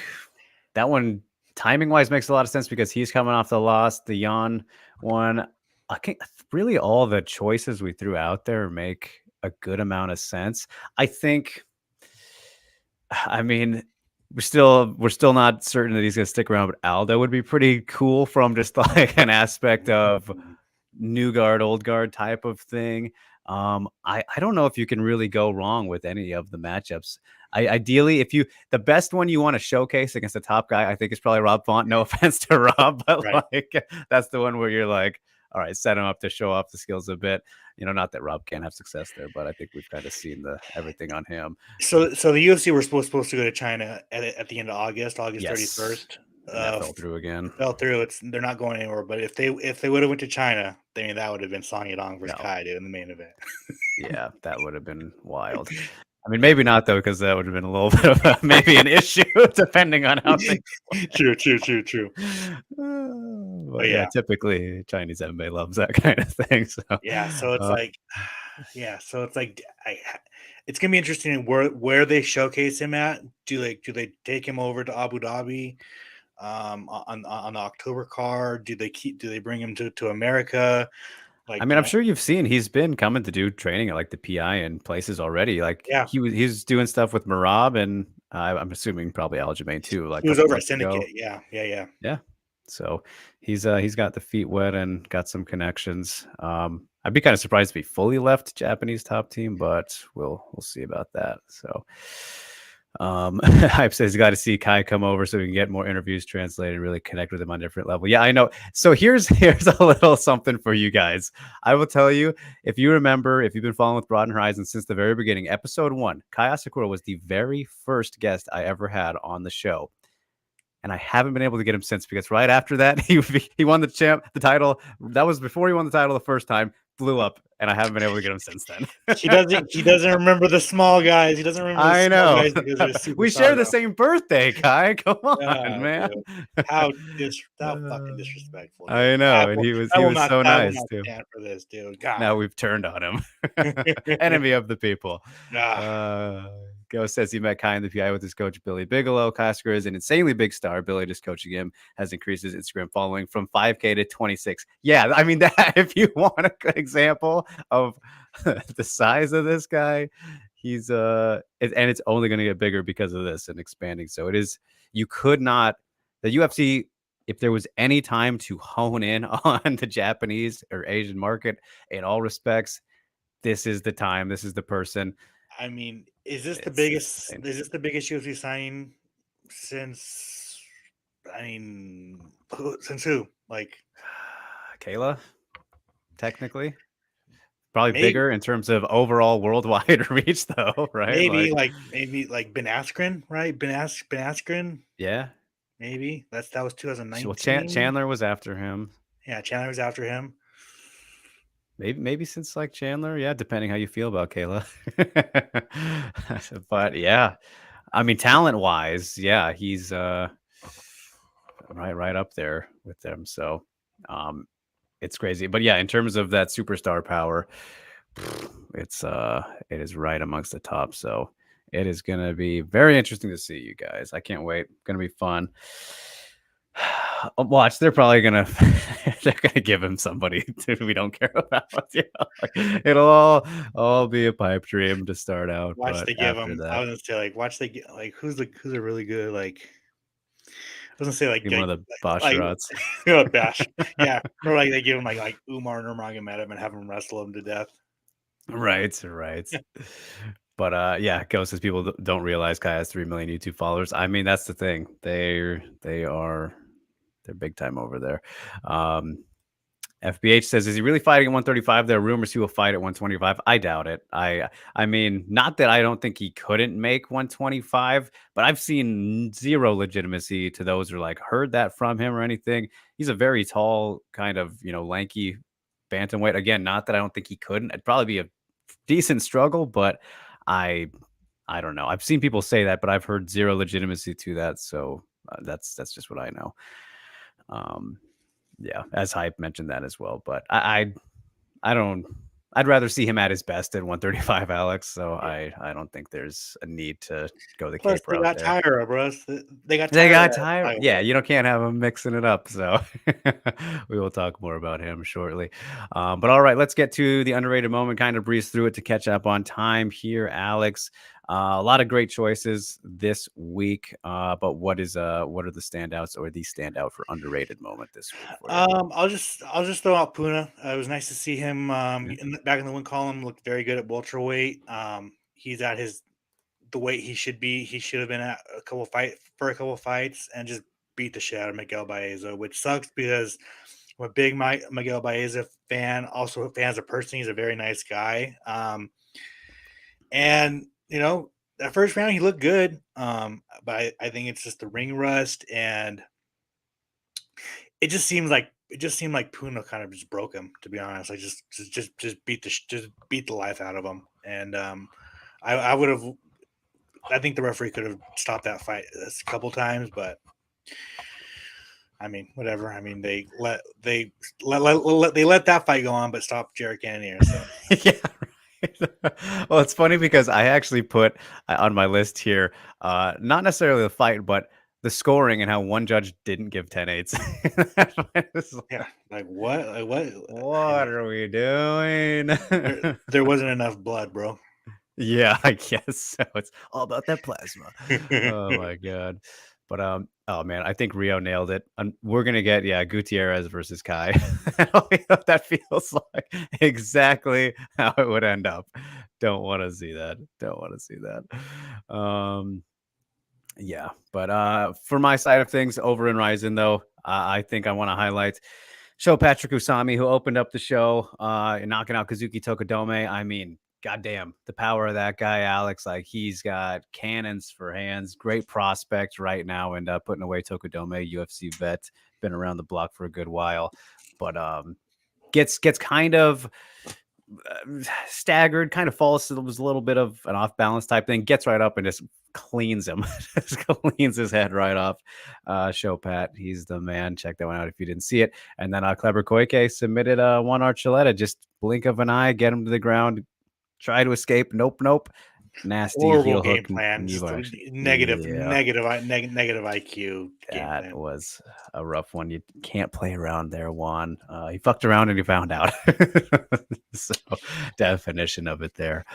that one timing wise makes a lot of sense because he's coming off the loss. The Yan one, I think really all the choices we threw out there make a good amount of sense. I mean, we're still not certain that he's going to stick around, but Aldo would be pretty cool from just like an aspect of new guard, old guard type of thing. I don't know if you can really go wrong with any of the matchups. Ideally, the best one you want to showcase against the top guy, I think is probably Rob Font. No offense to Rob, but like, that's the one where you're like, all right, set him up to show off the skills a bit. Not that Rob can't have success there, but I think we've kind of seen everything on him. So the UFC were supposed to go to China at the end of August Yes. 31st. And that fell through again. Fell through. They're not going anywhere. But if they would have went to China, then that would have been Song Yadong versus Kai, dude, in the main event. Yeah, that would have been wild. I mean, maybe not though, because that would have been a little bit of maybe an issue depending on how things. True. But yeah, typically Chinese MMA loves that kind of thing. So yeah, so it's it's gonna be interesting where they showcase him at. Do they take him over to Abu Dhabi on the October card? Do they bring him to America? I mean, I'm sure you've seen he's been coming to do training at like the PI and places already. Like he's doing stuff with Marab, and I'm assuming probably Aljamain too. Like he was over at Syndicate. Yeah. So he's got the feet wet and got some connections. I'd be kind of surprised if he fully left Japanese top team, but we'll see about that. So Hype says he's got to see Kai come over so we can get more interviews translated and really connect with him on a different level. Yeah, I know. So here's a little something for you guys. I will tell you, if you remember, if you've been following with Broaden Horizons since the very beginning, episode 1, Kai Asakura was the very first guest I ever had on the show. And I haven't been able to get him since, because right after that, he won the title. That was before he won the title the first time, blew up, and I haven't been able to get him since then. He doesn't rember the small guys. He doesn't remember the small guys because we share the same birthday, Kai. Come on, man. Dude. How fucking disrespectful. Dude. I know, and he was so nice too. Stand for this, dude. God. Now we've turned on him. Enemy of the people. Go says he met Kai in the PI with his coach Billy Bigelow. Kai Asakura is an insanely big star. Billy, just coaching him, has increased his Instagram following from 5K to 26. Yeah, I mean, that if you want a good example of the size of this guy, he's and it's only going to get bigger because of this and expanding. So it is. You could not. The UFC, if there was any time to hone in on the Japanese or Asian market in all respects, this is the time. This is the person. I mean, is this the biggest UFC signing since? I mean, since who? Like Kayla, technically, probably bigger in terms of overall worldwide reach, though, right? Maybe like Ben Askren, right? Ben Askren. Yeah, maybe that was 2019. Well, Chandler was after him. Yeah, Chandler was after him. Maybe since like Chandler, yeah, depending how you feel about Kayla. But yeah, I mean, talent-wise, yeah, he's right up there with them. So it's crazy. But yeah, in terms of that superstar power, it is right amongst the top. So it is gonna be very interesting to see, you guys. I can't wait. Gonna be fun. Watch, they're probably gonna give him somebody we don't care about. It'll all be a pipe dream to start out. Watch they give him. I was gonna say who's a really good I was gonna say one of the Basharats. Bash. Yeah, or they give him like Umar Nurmagomedov and have him wrestle him to death. Right. But yeah, Ghost says people don't realize Kai has 3 million YouTube followers. I mean, that's the thing. They're big time over there. FBH says, is he really fighting at 135? There are rumors he will fight at 125. I doubt it. I mean, not that I don't think he couldn't make 125, but I've seen zero legitimacy to those who heard that from him or anything. He's a very tall, kind of, lanky bantamweight. Again, not that I don't think he couldn't. It'd probably be a decent struggle, but I don't know. I've seen people say that, but I've heard zero legitimacy to that. So that's just what I know. Yeah, as Hype mentioned that as well, but I'd rather see him at his best at 135, Alex. So yeah. I don't think there's a need to go the cape route. They got Tyra, bro. They got Tyra. Yeah, you can't have him mixing it up. So we will talk more about him shortly. But all right, let's get to the underrated moment. Kind of breeze through it to catch up on time here, Alex. A lot of great choices this week, but what are the standouts or the standout for underrated moment this week? I'll just throw out Puna. It was nice to see him back in the win column. Looked very good at welterweight. He's at the weight he should be. He should have been at a couple fights and just beat the shit out of Miguel Baeza, which sucks because I'm a big Miguel Baeza fan. Also a fan as a person. He's a very nice guy. And that first round he looked good. But I think it's just the ring rust, and it just seemed like Puna kind of just broke him. To be honest, like just beat the life out of him. And I would have. I think the referee could have stopped that fight a couple times, but I mean, whatever. I mean, they let that fight go on, but stopped Jared Cannonier. So Yeah. Right. Well, it's funny because I actually put on my list here, not necessarily the fight, but the scoring and how one judge didn't give 10-8s. yeah, like what? Like what? What are we doing? There wasn't enough blood, bro. Yeah, I guess so. It's all about that plasma. Oh my god. But oh man, I think Rio nailed it. We're gonna get Gutierrez versus Kai. That feels like exactly how it would end up. Don't want to see that. Don't want to see that. Yeah, but for my side of things, over in Ryzen though, I think I want to highlight Show Patrick Usami, who opened up the show, knocking out Kazuki Tokudome. I mean, goddamn, the power of that guy, Alex. Like, he's got cannons for hands. Great prospect right now, and putting away Tokudome, UFC vet, been around the block for a good while, but gets kind of staggered, kind of falls. It was a little bit of an off balance type thing. Gets right up and just cleans him, just cleans his head right off. Show Pat, he's the man. Check that one out if you didn't see it. And then Clever Koike submitted one Archuleta, just blink of an eye, get him to the ground, try to escape. Nope. Nasty horrible heel game hook. plan. Just negative IQ. That game plan. was a rough one. You can't play around there, Juan. He fucked around and he found out. So, definition of it there.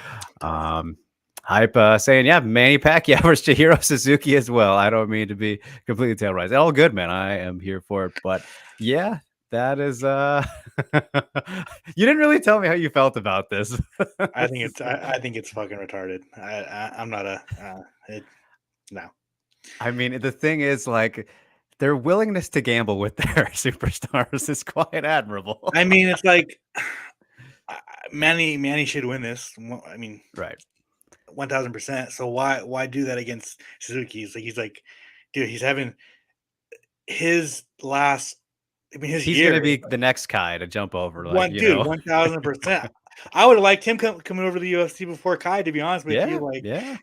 Hype saying, Manny Pacquiao versus Chihiro Suzuki as well. I don't mean to be completely tailrized. All good, man. I am here for it. But yeah, that is you didn't really tell me how you felt about this. I think it's fucking retarded. I'm not no. I mean, the thing is, like, their willingness to gamble with their superstars is quite admirable. I mean, it's like Manny should win this. I mean, right. 1000%. So why do that against Suzuki? He's like, dude, he's having his last. I mean, he's year, gonna be the next Kai to jump over. Like, 1000%. I would have liked him coming over to the UFC before Kai, to be honest with you. Like, yeah.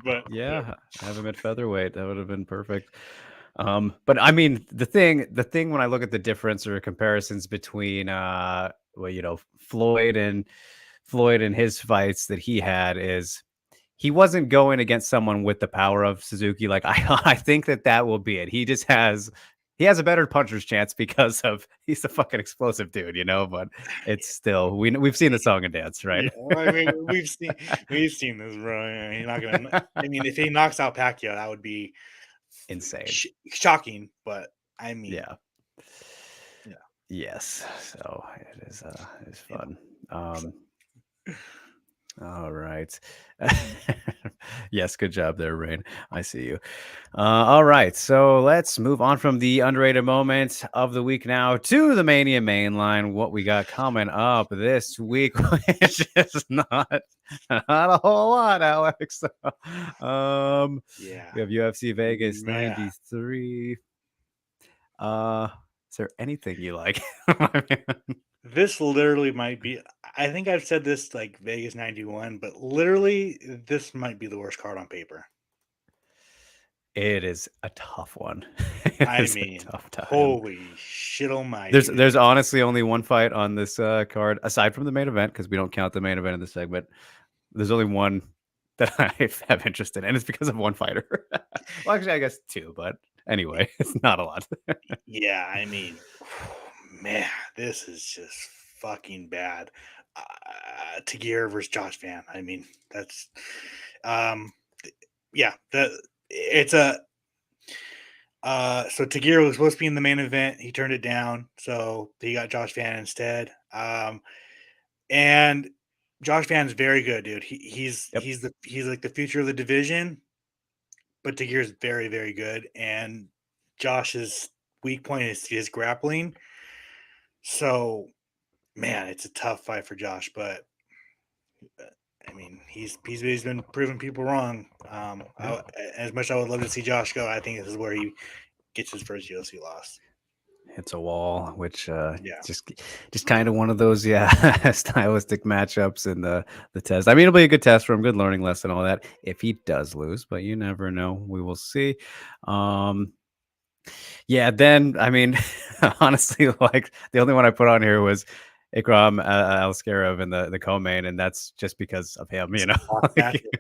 But have him at featherweight. That would have been perfect. But I mean, the thing when I look at the difference or comparisons between Floyd and his fights that he had is he wasn't going against someone with the power of Suzuki. Like, I think that will be it. He just has a better puncher's chance because of he's a fucking explosive dude, but it's still we've seen the song and dance, right? Yeah, well, I mean, we've seen this, bro. He's not gonna. I mean, if he knocks out Pacquiao, that would be insane, shocking. But I mean, yeah. Yes. So it is. It's fun. All right. Yes, good job there, Rain. I see you. All right, so let's move on from the underrated moment of the week now to the Mania Mainline. What we got coming up this week, which is not a whole lot, Alex. We have UFC Vegas 93. Is there anything you like? This literally might be. I think I've said this like Vegas 91, but literally this might be the worst card on paper. It is a tough one. I mean, tough time. Holy shit almighty. There's honestly only one fight on this card, aside from the main event, because we don't count the main event in the segment. There's only one that I have interest in, and it's because of one fighter. Well, actually, I guess two, but anyway, it's not a lot. Yeah, I mean, man, this is just fucking bad. Tagir versus Josh Van. I mean, that's it's a so Tagir was supposed to be in the main event. He turned it down, so he got Josh Van instead. And Josh Van's very good, dude. He's like the future of the division. But Tagir is very, very good, and Josh is weak point is his grappling. So, man, it's a tough fight for Josh, but I mean, he's been proving people wrong. As much as I would love to see Josh go, I think this is where he gets his first UFC loss. Hits a wall, which Yeah. just kind of one of those stylistic matchups in the test. I mean, it'll be a good test for him, good learning lesson, all that. If he does lose, but you never know. We will see. Yeah, then I mean, honestly, like the only one I put on here was Ikram Aliskerov in the co-main, and that's just because of him, you know.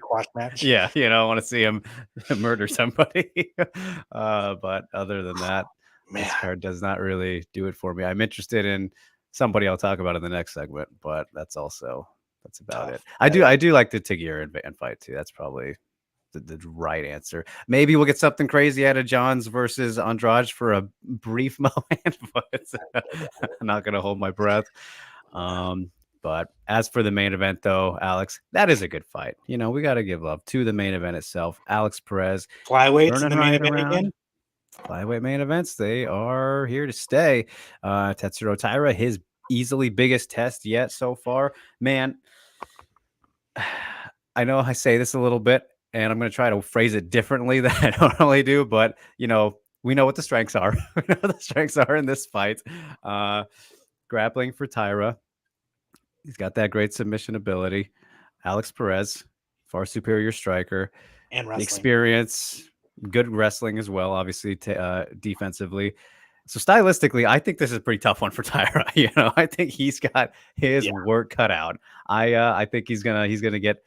Quash match. Yeah, you know, I want to see him murder somebody. But other than that, this card does not really do it for me. I'm interested in somebody I'll talk about in the next segment, but that's about it. I do like the Tagir and fight too. That's probably the right answer. Maybe we'll get something crazy out of Johns versus Andrade for a brief moment, but I'm not gonna hold my breath. But as for the main event, though, Alex, that is a good fight. You know, we got to give love to the main event itself. Alex Perez, Flyweights in the main event around. again. Flyweight main events, they are here to stay. Tetsuro Taira, his easily biggest test yet so far. Man, I know I say this a little bit, and I'm going to try to phrase it differently than I normally do, but, you know, we know what the strengths are. We know what the strengths are in this fight. Grappling for Taira. He's got that great submission ability. Alex Perez, far superior striker. And The wrestling. experience, good wrestling as well, obviously, defensively. So stylistically, I think this is a pretty tough one for Taira. You know, I think he's got his work cut out. I think he's gonna get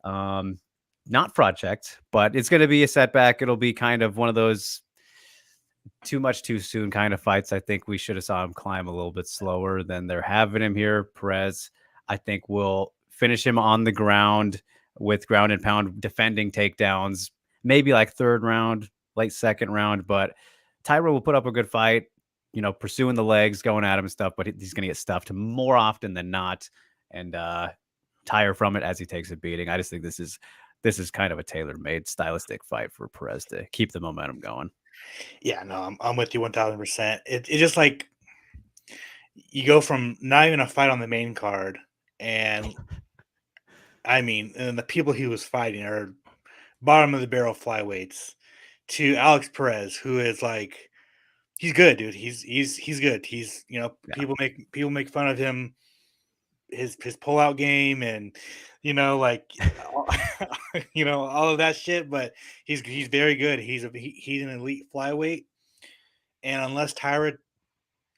not fraud checked, but it's gonna be a setback. It'll be kind of one of those too much too soon kind of fights. I think we should have saw him climb a little bit slower than they're having him here. Perez, I think, will finish him on the ground with ground and pound defending takedowns, maybe like third round, late second round. But Taira will put up a good fight, you know, pursuing the legs, going at him and stuff, but he's going to get stuffed more often than not and tire from it as he takes a beating. I just think this is kind of a tailor-made stylistic fight for Perez to keep the momentum going. Yeah, no, I'm with you 1000%. It's just like you go from not even a fight on the main card, and I mean, and the people he was fighting are bottom of the barrel flyweights, to Alex Perez, who is like, he's good, dude. He's good. He's, you know, people make fun of him, his pullout game, and you know, like you know, all of that shit. But he's very good. He's an elite flyweight, and unless Tyra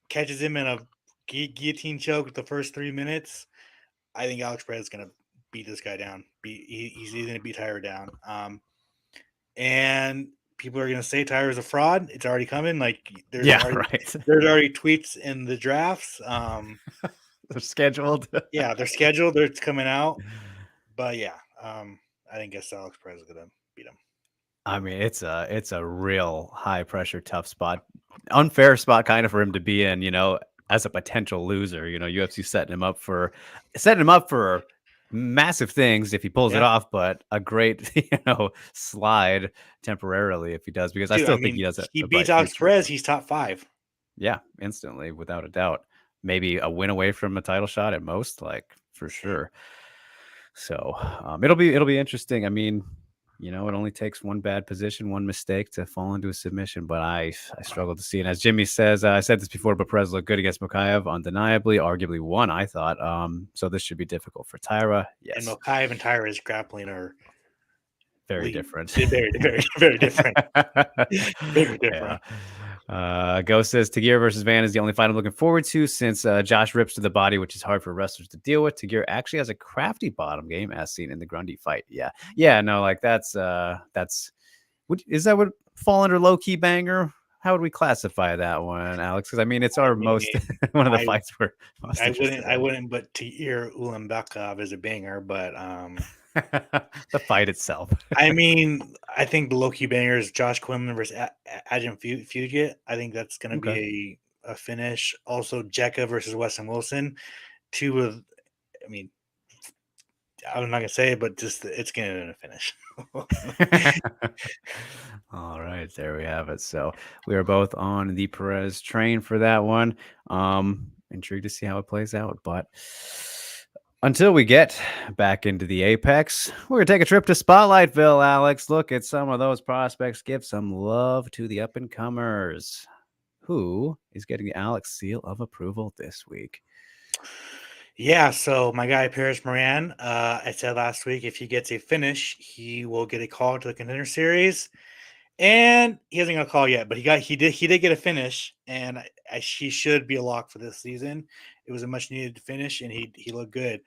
catches him in a guillotine choke the first 3 minutes, I think Alex Perez is gonna beat this guy down. He's gonna beat Tyra down. And people are gonna say Tyra's a fraud. It's already coming. Like there's already tweets in the drafts. They're scheduled. Yeah, they're scheduled. It's coming out. But yeah, I guess Alex Perez is gonna beat him. I mean, it's a real high pressure, tough spot, unfair spot kind of for him to be in, you know, as a potential loser. You know, UFC setting him up for massive things if he pulls it off, but a great, you know, slide temporarily if he does, because I still think he does it. He beats Alex Perez, he's top 5. Yeah, instantly, without a doubt. Maybe a win away from a title shot at most, like for sure. So it'll be interesting. I mean, you know, it only takes one bad position, one mistake to fall into a submission, but I struggle to see. And as Jimmy says, I said this before, but Perez looked good against Mokaev, undeniably, arguably won, I thought. So this should be difficult for Taira. Yes. And Mokaev and Taira's grappling are very different. Very, very, very different. Very different. Yeah. Ghost says Tagir versus Van is the only fight I'm looking forward to since Josh rips to the body, which is hard for wrestlers to deal with. Tagir actually has a crafty bottom game as seen in the Grundy fight. Yeah, no, like is that would fall under low key banger? How would we classify that one, Alex? Because I mean, it's our most one of the fights we're most I wouldn't, but Tagir Ulanbekov is a banger, but the fight itself. I mean, I think the low-key banger is Josh Quinlan versus Adrian Fugit. I think that's going to be a finish. Also, Jekka versus Weston Wilson. I mean, I'm not gonna say it, but just it's gonna finish. All right, there we have it. So we are both on the Perez train for that one. Intrigued to see how it plays out, but until we get back into the apex, we're gonna take a trip to Spotlightville, Alex. Look at some of those prospects, give some love to the up and comers. Who is getting the Alex seal of approval this week? Yeah, so my guy Paris Moran, I said last week if he gets a finish, he will get a call to the Contender Series, and he hasn't got a call yet. But he did get a finish, and he should be a lock for this season. It was a much needed finish, and he looked good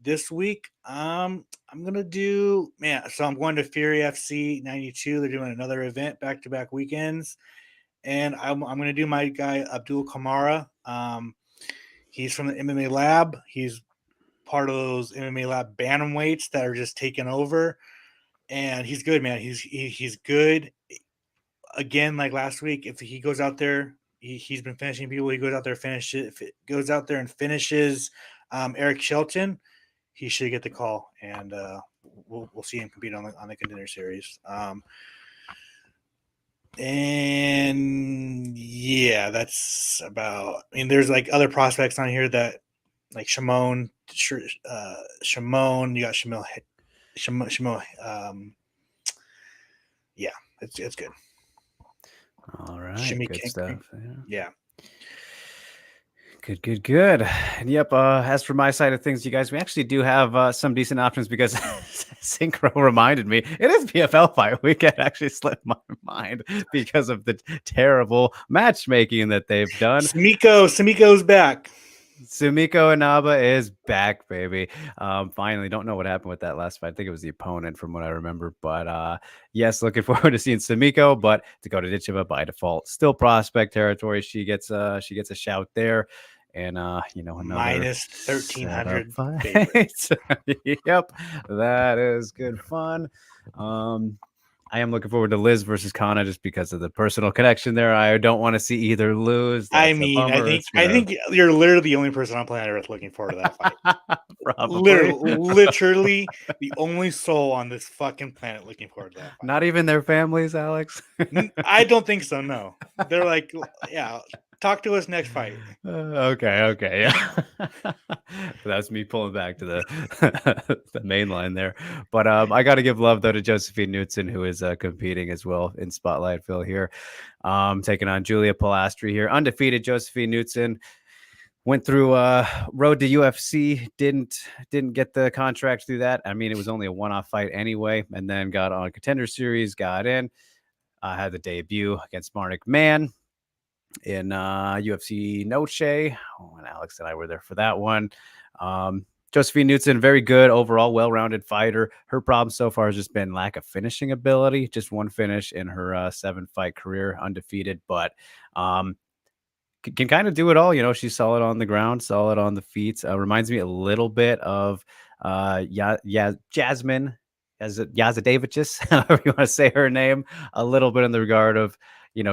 this week. I'm gonna do So I'm going to Fury FC 92. They're doing another event back to back weekends, and I'm gonna do my guy Abdul Kamara. He's from the MMA Lab. He's part of those MMA Lab bantamweights that are just taking over, and he's good, man. He's good. Again, like last week, if he goes out there, he's been finishing people. He goes out there, goes out there and finishes Eric Shelton, he should get the call, and we'll see him compete on the Contender Series. And yeah, that's about. I mean, there's like other prospects on here that, like Shimon. You got Shamil. Yeah, it's good. All right, Shimmy good King. stuff. Yeah. Good. And yep, as for my side of things, you guys, we actually do have some decent options because Synchro reminded me it is PFL fight weekend. Actually slipped my mind because of the terrible matchmaking that they've done. Sumiko's back. Sumiko Inaba is back, baby. Finally, don't know what happened with that last fight. I think it was the opponent from what I remember. But yes, looking forward to seeing Sumiko. But Dakota Ditcheva by default, still prospect territory. She gets a shout there. And another minus 1,300 Yep, that is good fun. I am looking forward to Liz versus Kana just because of the personal connection there. I don't want to see either lose. I think you're literally the only person on planet Earth looking forward to that fight. Literally the only soul on this fucking planet looking forward to that fight. Not even their families, Alex? I don't think so, no. They're like, yeah, talk to us next fight. Okay, yeah. That's me pulling back to the main line there. But I got to give love, though, to Josephine Knutson, who is competing as well in Spotlightville here. Taking on Julia Pilastri here. Undefeated Josephine Knutson. Went through road to UFC, didn't get the contract through that. I mean, it was only a one-off fight anyway, and then got on a Contender Series, got in. Had the debut against Marnik Mann in UFC Noche. And Alex and I were there for that one. Josephine Knutson, very good overall, well-rounded fighter. Her problem so far has just been lack of finishing ability. Just one finish in her 7-fight career, undefeated, but can kind of do it all. She's solid on the ground, solid on the feet. Reminds me a little bit of Jasmine Yazadevicius, however you want to say her name, a little bit in the regard of,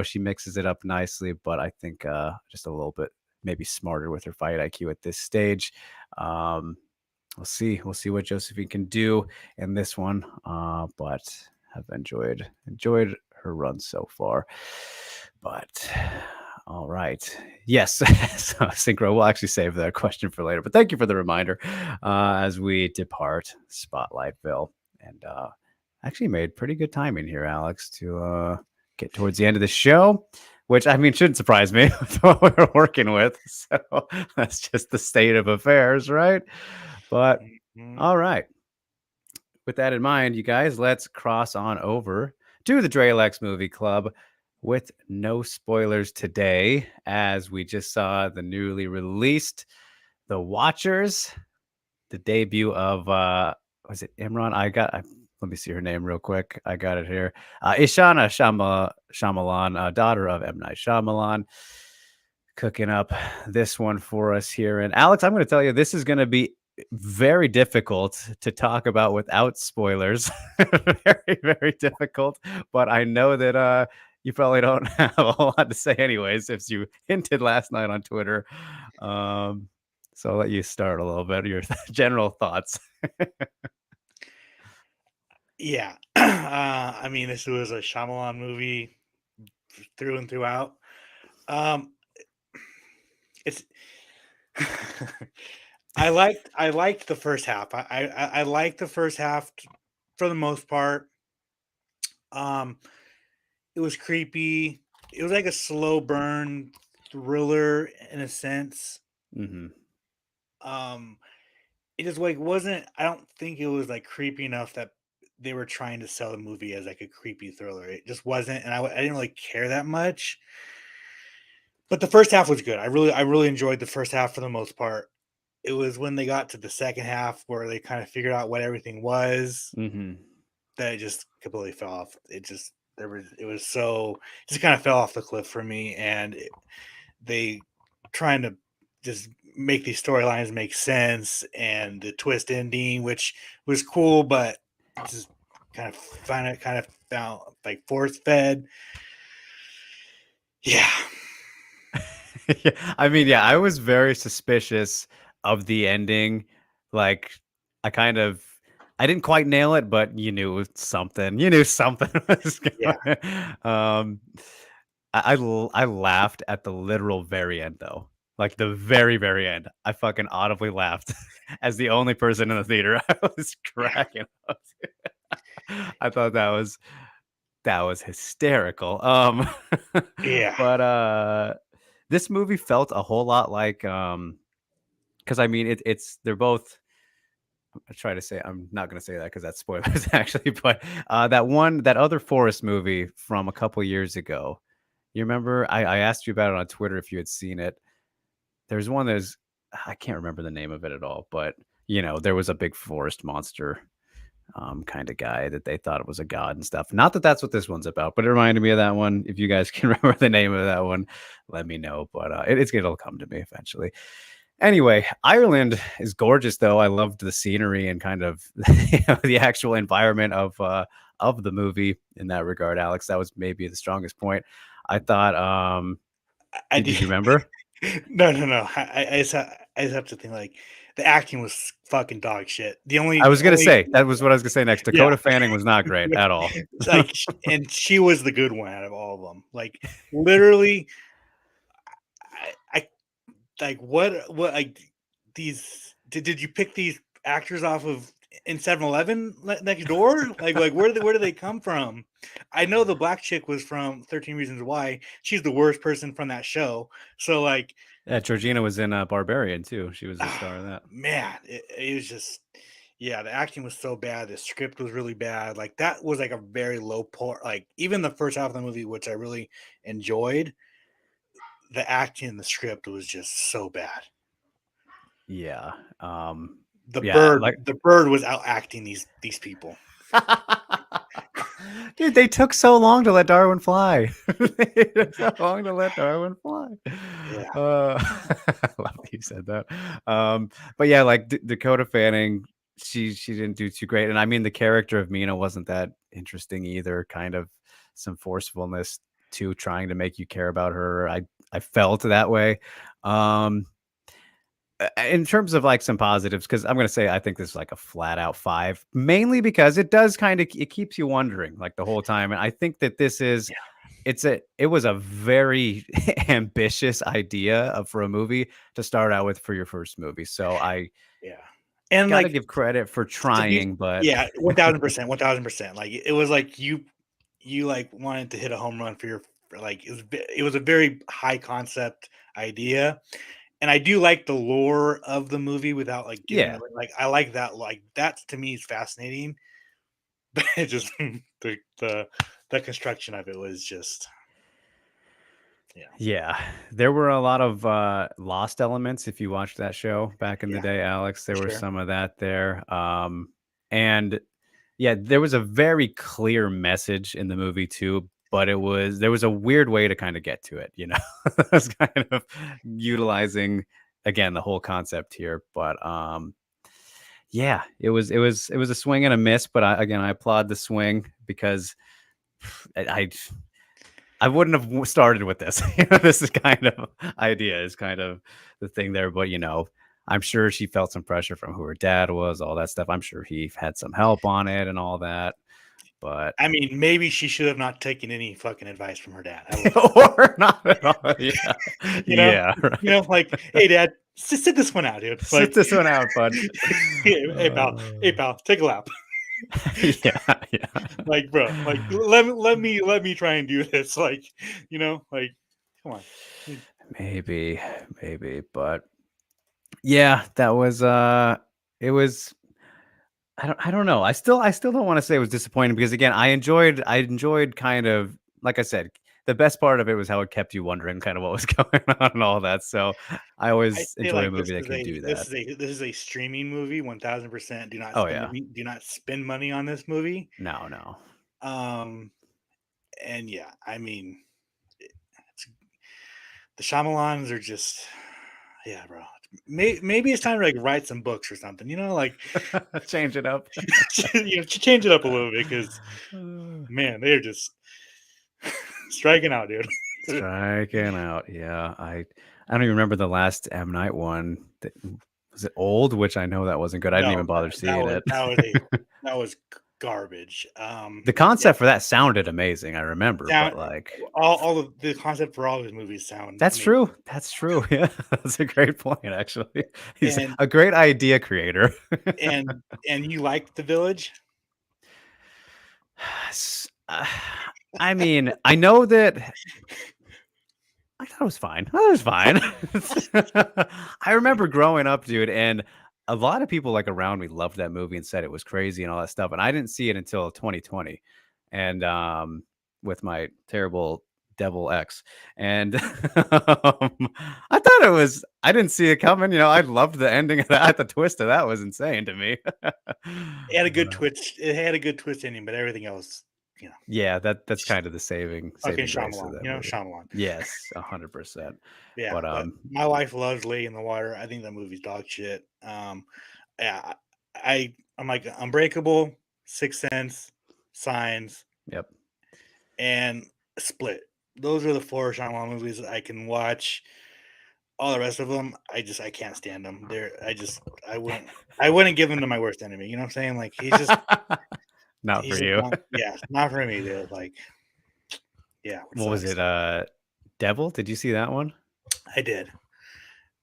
she mixes it up nicely, but I think just a little bit maybe smarter with her fight IQ at this stage. We'll see what Josephine can do in this one, but have enjoyed her run so far. But all right. Yes. So Synchro, we'll actually save that question for later, but thank you for the reminder as we depart Spotlightville. And actually made pretty good timing here, Alex, to get towards the end of the show, which, I mean, shouldn't surprise me with what we're working with. So that's just the state of affairs, right? But all right. With that in mind, you guys, let's cross on over to the Dralex Movie Club with no spoilers today, as we just saw the newly released The Watchers, the debut of was it Imran? Let me see her name real quick. I got it here. Ishana Shyamalan, daughter of M. Night Shyamalan, cooking up this one for us here. And Alex, I'm going to tell you, this is going to be very difficult to talk about without spoilers. Very, very difficult. But I know that you probably don't have a whole lot to say anyways, if you hinted last night on Twitter. So I'll let you start a little bit, your general thoughts. Yeah. I mean, this was a Shyamalan movie through and throughout. Um, it's I liked the first half. I liked the first half for the most part. Um, it was creepy. It was like a slow burn thriller in a sense. Hmm. Um, it just like wasn't. I don't think it was like creepy enough that they were trying to sell the movie as like a creepy thriller. It just wasn't, and I didn't really care that much. But the first half was good. I really enjoyed the first half for the most part. It was when they got to the second half where they kind of figured out what everything was Hmm. that it just completely fell off. It was so it just kind of fell off the cliff for me, and they trying to just make these storylines make sense and the twist ending, which was cool, but just kind of found like force fed. Yeah. I mean, yeah, I was very suspicious of the ending. Like, I didn't quite nail it, but you knew something was Yeah. going. Um, I laughed at the literal very end, though. Like the very, very end, I fucking audibly laughed as the only person in the theater. I was Yeah. cracking up. I thought that was hysterical. Yeah. But this movie felt a whole lot like because I mean it's they're both. I try to say I'm not gonna say that because that's spoilers actually, but that other Forest movie from a couple years ago. You remember? I asked you about it on Twitter if you had seen it. There's one that's I can't remember the name of it at all, but there was a big forest monster kind of guy that they thought it was a god and stuff. Not that that's what this one's about, but it reminded me of that one. If you guys can remember the name of that one, let me know. But it'll come to me eventually. Anyway, Ireland is gorgeous, though. I loved the scenery and kind of the actual environment of the movie in that regard. Alex, that was maybe the strongest point. I thought. I Did did. you remember? No, no, no. I just have to think like the acting was fucking dog shit. I was The gonna only say that was what I was gonna say next. yeah, Dakota Fanning was not great at all. it's like, and she was the good one out of all of them. Like literally, I like what like these. Did you pick these actors off of in 7-Eleven next door? Like where do they come from? I know the black chick was from 13 Reasons Why. She's the worst person from that show. So like Yeah, Georgina was in Barbarian too. She was a star in that. man, it was just yeah, the acting was so bad. The script was really bad. Like that was like a very low point. Like even the first half of the movie, which I really enjoyed, the acting in the script was just so bad. Yeah. The Yeah, bird, like the bird was out acting these people. dude, they took so long to let Darwin fly. They took so long to let Darwin fly. Yeah, I love that you said that. But yeah, like Dakota Fanning, she didn't do too great, and I mean the character of Mina wasn't that interesting either. Kind of some forcefulness to trying to make you care about her. I felt that way. Um, in terms of like some positives, because I'm gonna say I think this is like a flat out 5, mainly because it does it keeps you wondering like the whole time, and I think that this is yeah, it was a very ambitious idea for a movie to start out with for your first movie. So I yeah. And got to like give credit for to be trying, but yeah, 1000%, 1000%. Like it was like you like wanted to hit a home run for your for, like it was a very high concept idea. And I do like the lore of the movie without like giving yeah, it like I like that like that to me is fascinating. But it just the construction of it was just yeah. yeah, there were a lot of lost elements if you watched that show back in the Yeah, day, Alex. for There was sure. some of that there. And yeah, there was a very clear message in the movie too, but there was a weird way to kind of get to it, It was kind of utilizing again the whole concept here, but yeah, it was a swing and a miss, but again I applaud the swing because I I wouldn't have started with this. This is kind of idea is kind of the thing there, but I'm sure she felt some pressure from who her dad was, all that stuff. I'm sure he had some help on it and all that. But I mean, maybe she should have not taken any fucking advice from her dad. or not at all. Yeah. You know? Yeah. Right. You know, like, hey, Dad, sit this one out, dude. Sit Like, this one out, bud. hey, pal, take a lap. Yeah. Like, bro, like, let me try and do this. Like, you know, like, come on. Maybe, but yeah, that was it was. I don't know. I still don't want to say it was disappointing because again, I enjoyed kind of like I said, the best part of it was how it kept you wondering kind of what was going on and all that. So I I always feel enjoy a like movie that can do that. this is a streaming movie. 1000%. Oh yeah. Do not spend money on this movie. No. And yeah, I mean, the Shyamalans are just, yeah, bro. Maybe it's time to like write some books or something. You know, like Change it up. change it up a little bit because man, they're just striking out, dude. Striking out. Yeah, I don't even remember the last M Night one. Was it Old? Which I know that wasn't good. I didn't even bother seeing it. That was garbage. The concept for that sounded amazing. I remember, but like all of the concept for all his movies sound. That's true. That's true. Yeah, that's a great point. Actually, he's a great idea creator. and you liked The Village? I mean, I know that. I thought it was fine. I remember growing up, dude, and a lot of people like around me loved that movie and said it was crazy and all that stuff. And I didn't see it until 2020, and with my terrible devil X, and I thought it was. I didn't see it coming. You know, I loved the ending of that. The twist of that was insane to me. It had a good twist. It had a good twist ending, but everything else. You know, yeah, that's kind of the saving grace of Shyamalan, that you know, movie. Shyamalan. Yes, 100%. Yeah, but my wife loves Lady in the Water. I think that movie's dog shit. Yeah, I'm like Unbreakable, Sixth Sense, Signs, yep, and Split. Those are the 4 Shyamalan movies that I can watch. All the rest of them, I can't stand them. I wouldn't give them to my worst enemy. You know what I'm saying? Like he's just. Not for you. Not for me, dude. Like, yeah. What was it? Devil? Did you see that one? I did.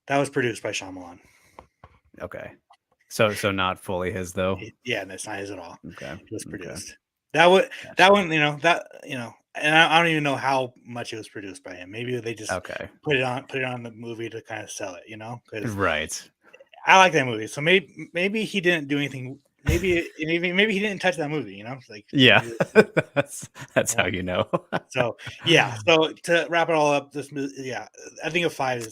That was produced by Shyamalan. Okay. So not fully his though. Yeah, that's not his at all. Okay. It was produced. Okay. That one, and I don't even know how much it was produced by him. Maybe they just put it on the movie to kind of sell it, you know? Right. I like that movie, so maybe he didn't do anything. Maybe he didn't touch that movie, you know? Like yeah, that's how you know. So yeah. So to wrap it all up, this yeah, I think a 5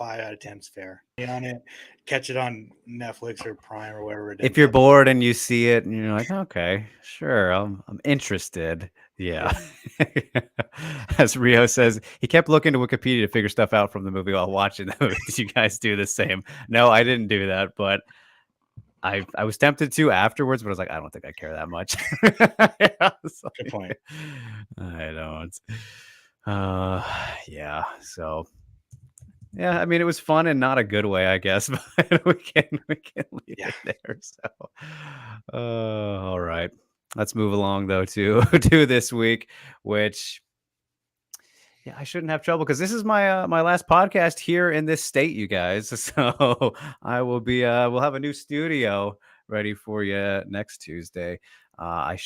out of 10 is fair. On it, catch it on Netflix or Prime or wherever it is. If you're bored and you see it and you're like, okay, sure, I'm interested. Yeah. As Rio says, he kept looking to Wikipedia to figure stuff out from the movie while watching the movie. Did you guys do the same? No, I didn't do that, but I was tempted to afterwards, but I was like, I don't think I care that much. Good point. I don't. Yeah. So yeah, I mean, it was fun in not a good way, I guess, but we can leave it there. So, all right, let's move along though to this week, which. Yeah, I shouldn't have trouble because this is my my last podcast here in this state, you guys. So I will be we'll have a new studio ready for you next Tuesday. I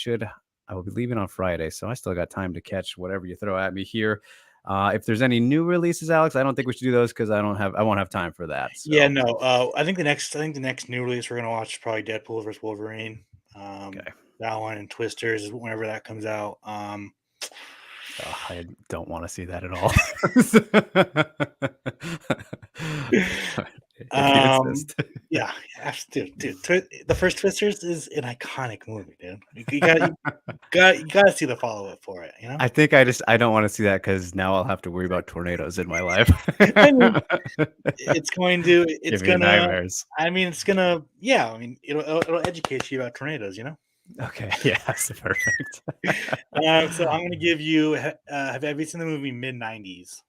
will be leaving on Friday, so I still got time to catch whatever you throw at me here. If there's any new releases, Alex, I don't think we should do those because I won't have time for that. So. Yeah, no. I think the next new release we're gonna watch is probably Deadpool vs. Wolverine. Okay. That one and Twisters whenever that comes out. I don't want to see that at all. Yeah, dude. The first Twisters is an iconic movie, dude. You gotta see the follow up for it. You know. I think I don't want to see that because now I'll have to worry about tornadoes in my life. I mean, it's gonna nightmares. I mean, it's gonna. Yeah, I mean, it'll educate you about tornadoes. You know. Okay. Yeah, that's perfect. So I'm gonna give you. Have you seen the movie Mid-90s?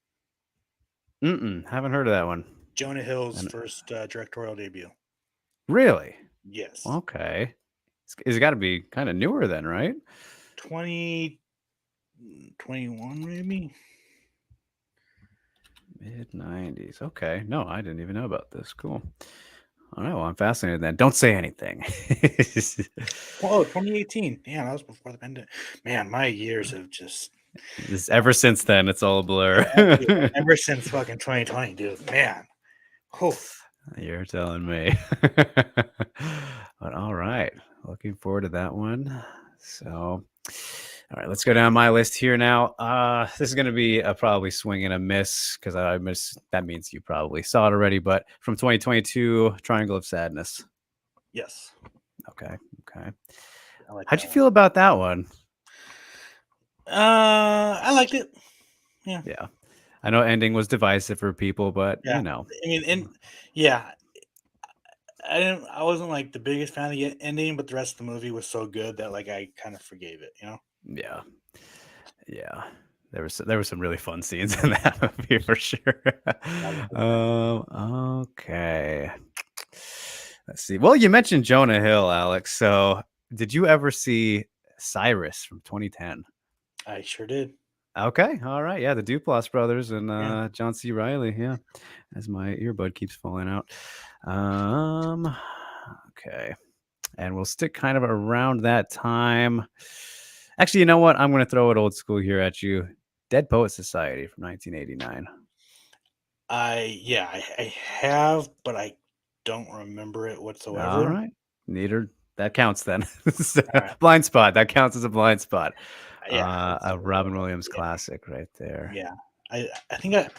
Haven't heard of that one. Jonah Hill's And- first directorial debut. Really? Yes. Okay. It's got to be kind of newer then, right? 2021 maybe. Mid-90s. Okay. No, I didn't even know about this. Cool. All right. Well, I'm fascinated then. Don't say anything. Oh, 2018. Damn, that was before the pandemic. Man, my years have just Ever since then, it's all a blur. ever since fucking 2020, dude. Man. Oh. You're telling me. But all right. Looking forward to that one. So, all right, let's go down my list here now. This is going to be a probably swing and a miss because I miss. That means you probably saw it already. But from 2022, Triangle of Sadness. Yes. Okay. Okay. I like How'd that you one. feel about that one? I liked it. Yeah. Yeah. I know ending was divisive for people, but Yeah. you know. I mean, and yeah, I wasn't like the biggest fan of the ending, but the rest of the movie was so good that like I kind of forgave it, you know? Yeah. Yeah. There were some really fun scenes in that movie for sure. Okay. Let's see. Well, you mentioned Jonah Hill, Alex. So did you ever see Cyrus from 2010? I sure did. Okay. All right. Yeah. The Duplass brothers and Yeah. John C. Reilly. Yeah. As my earbud keeps falling out. Okay. And we'll stick kind of around that time. Actually, you know what? I'm going to throw it old school here at you. Dead Poet Society from 1989. I have, but I don't remember it whatsoever. All right. Neither. That counts then. Right. Blind spot. That counts as a blind spot. Yeah. A Robin Williams classic right there. Yeah. I think I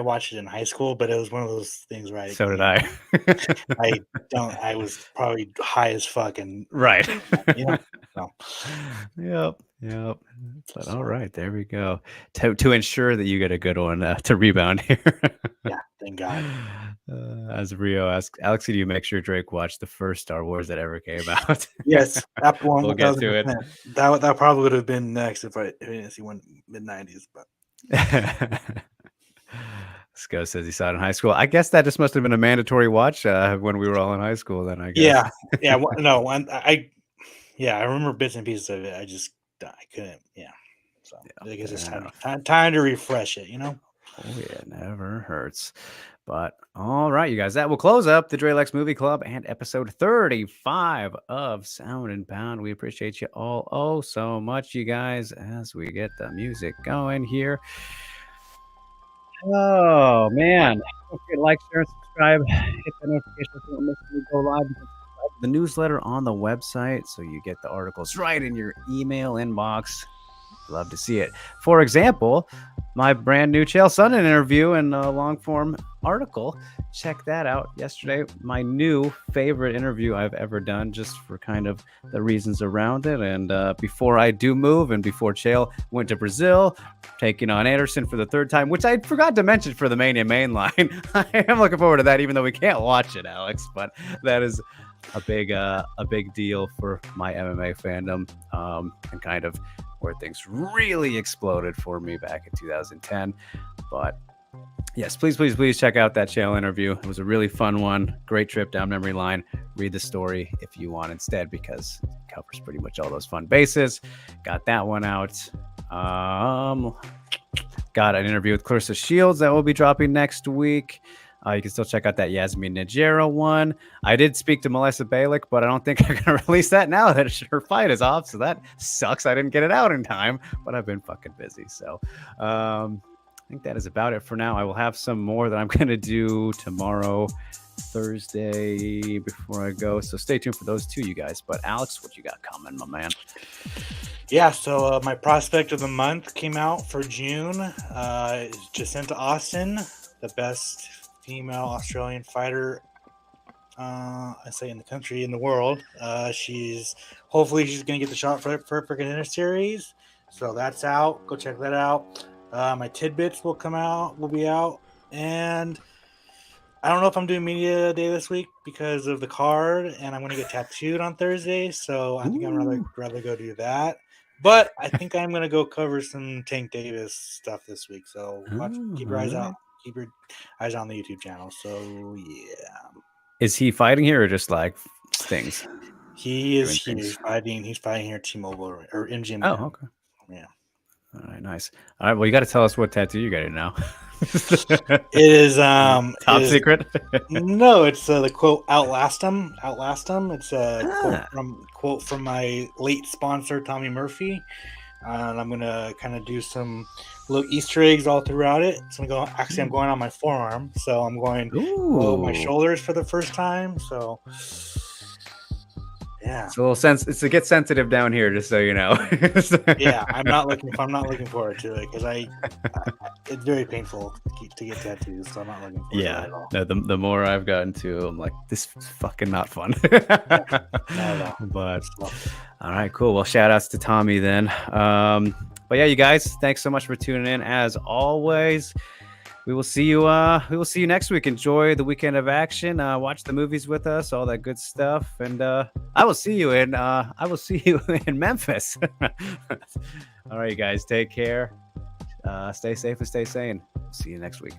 watched it in high school, but it was one of those things where So did I. I was probably high as fuck and Right. you know. So. Yep. But all right, there we go. To ensure that you get a good one to rebound here. Yeah, thank God. As Rio asked, Alex, do you make sure Drake watched the first Star Wars that ever came out? Yes, that one. We'll get to it. That probably would have been next if I didn't see one mid-90s, but. Sco says he saw it in high school. I guess that just must have been a mandatory watch when we were all in high school. Then I guess. Yeah. No, I remember bits and pieces of it. I couldn't. Yeah. So I guess it's time to refresh it. You know. Oh yeah, never hurts. But all right, you guys, that will close up the Drelex Movie Club and episode 35 of Sound and Pound. We appreciate you all so much, you guys, as we get the music going here. Oh man, don't forget to like, share, and subscribe. Hit the notification so you don't miss when we go live. You can subscribe to the newsletter on the website so you get the articles right in your email inbox. Love to see it. For example, my brand new Chael Sonnen interview and long form article. Check that out. Yesterday, my new favorite interview I've ever done, just for kind of the reasons around it. And before I do move, and before Chael went to Brazil, taking on Anderson for the third time, which I forgot to mention for the Mania Mainline. I am looking forward to that, even though we can't watch it, Alex. But that is a big deal for my MMA fandom, and kind of where things really exploded for me back in 2010. But yes, please check out that Chael interview. It was a really fun one. Great trip down memory lane. Read the story if you want instead, because it covers pretty much all those fun bases. Got that one out. Got an interview with Clarissa Shields that will be dropping next week. You can still check out that Yasmin Najera one. I did speak to Melissa Balick, but I don't think I'm going to release that now that her fight is off. So that sucks. I didn't get it out in time, but I've been fucking busy. So I think that is about it for now. I will have some more that I'm going to do tomorrow, Thursday, before I go. So stay tuned for those two, you guys. But Alex, what you got coming, my man? Yeah, so my prospect of the month came out for June. Jacinta Austin, the best female Australian fighter, I say in the country, in the world. Hopefully she's gonna get the shot for Contender Series. So that's out. Go check that out. My tidbits will be out, and I don't know if I'm doing media day this week because of the card, and I'm gonna get tattooed on Thursday. So I think I'd rather go do that. But I think I'm gonna go cover some Tank Davis stuff this week. So keep your eyes out. keep your eyes on the YouTube channel. So yeah, Is he fighting here or just like stings? he is Doing here. things. He's fighting here at T-Mobile or MGM. Oh, okay. Yeah. All right, nice. All right, well, you got to tell us what tattoo you got it now. It is top secret. No, it's the quote outlast him. It's a Ah. quote from my late sponsor Tommy Murphy, and I'm gonna kind of do some little Easter eggs all throughout it. So I'm going on my forearm, so I'm going below my Ooh. shoulders for the first time. So yeah, It's a little it's to get sensitive down here, just so you know. yeah, I'm not looking forward to it because it's very painful to get tattoos, so I'm not looking forward to it Yeah, at all. no, the more I've gotten to, I'm like, this is fucking not fun. Not at all. But So, all right, cool. Well, shout outs to Tommy then. But yeah, you guys, thanks so much for tuning in. As always, we will see you. We will see you next week. Enjoy the weekend of action. Watch the movies with us, all that good stuff, and I will see you in. I will see you in Memphis. All right, you guys, take care. Stay safe and stay sane. See you next week.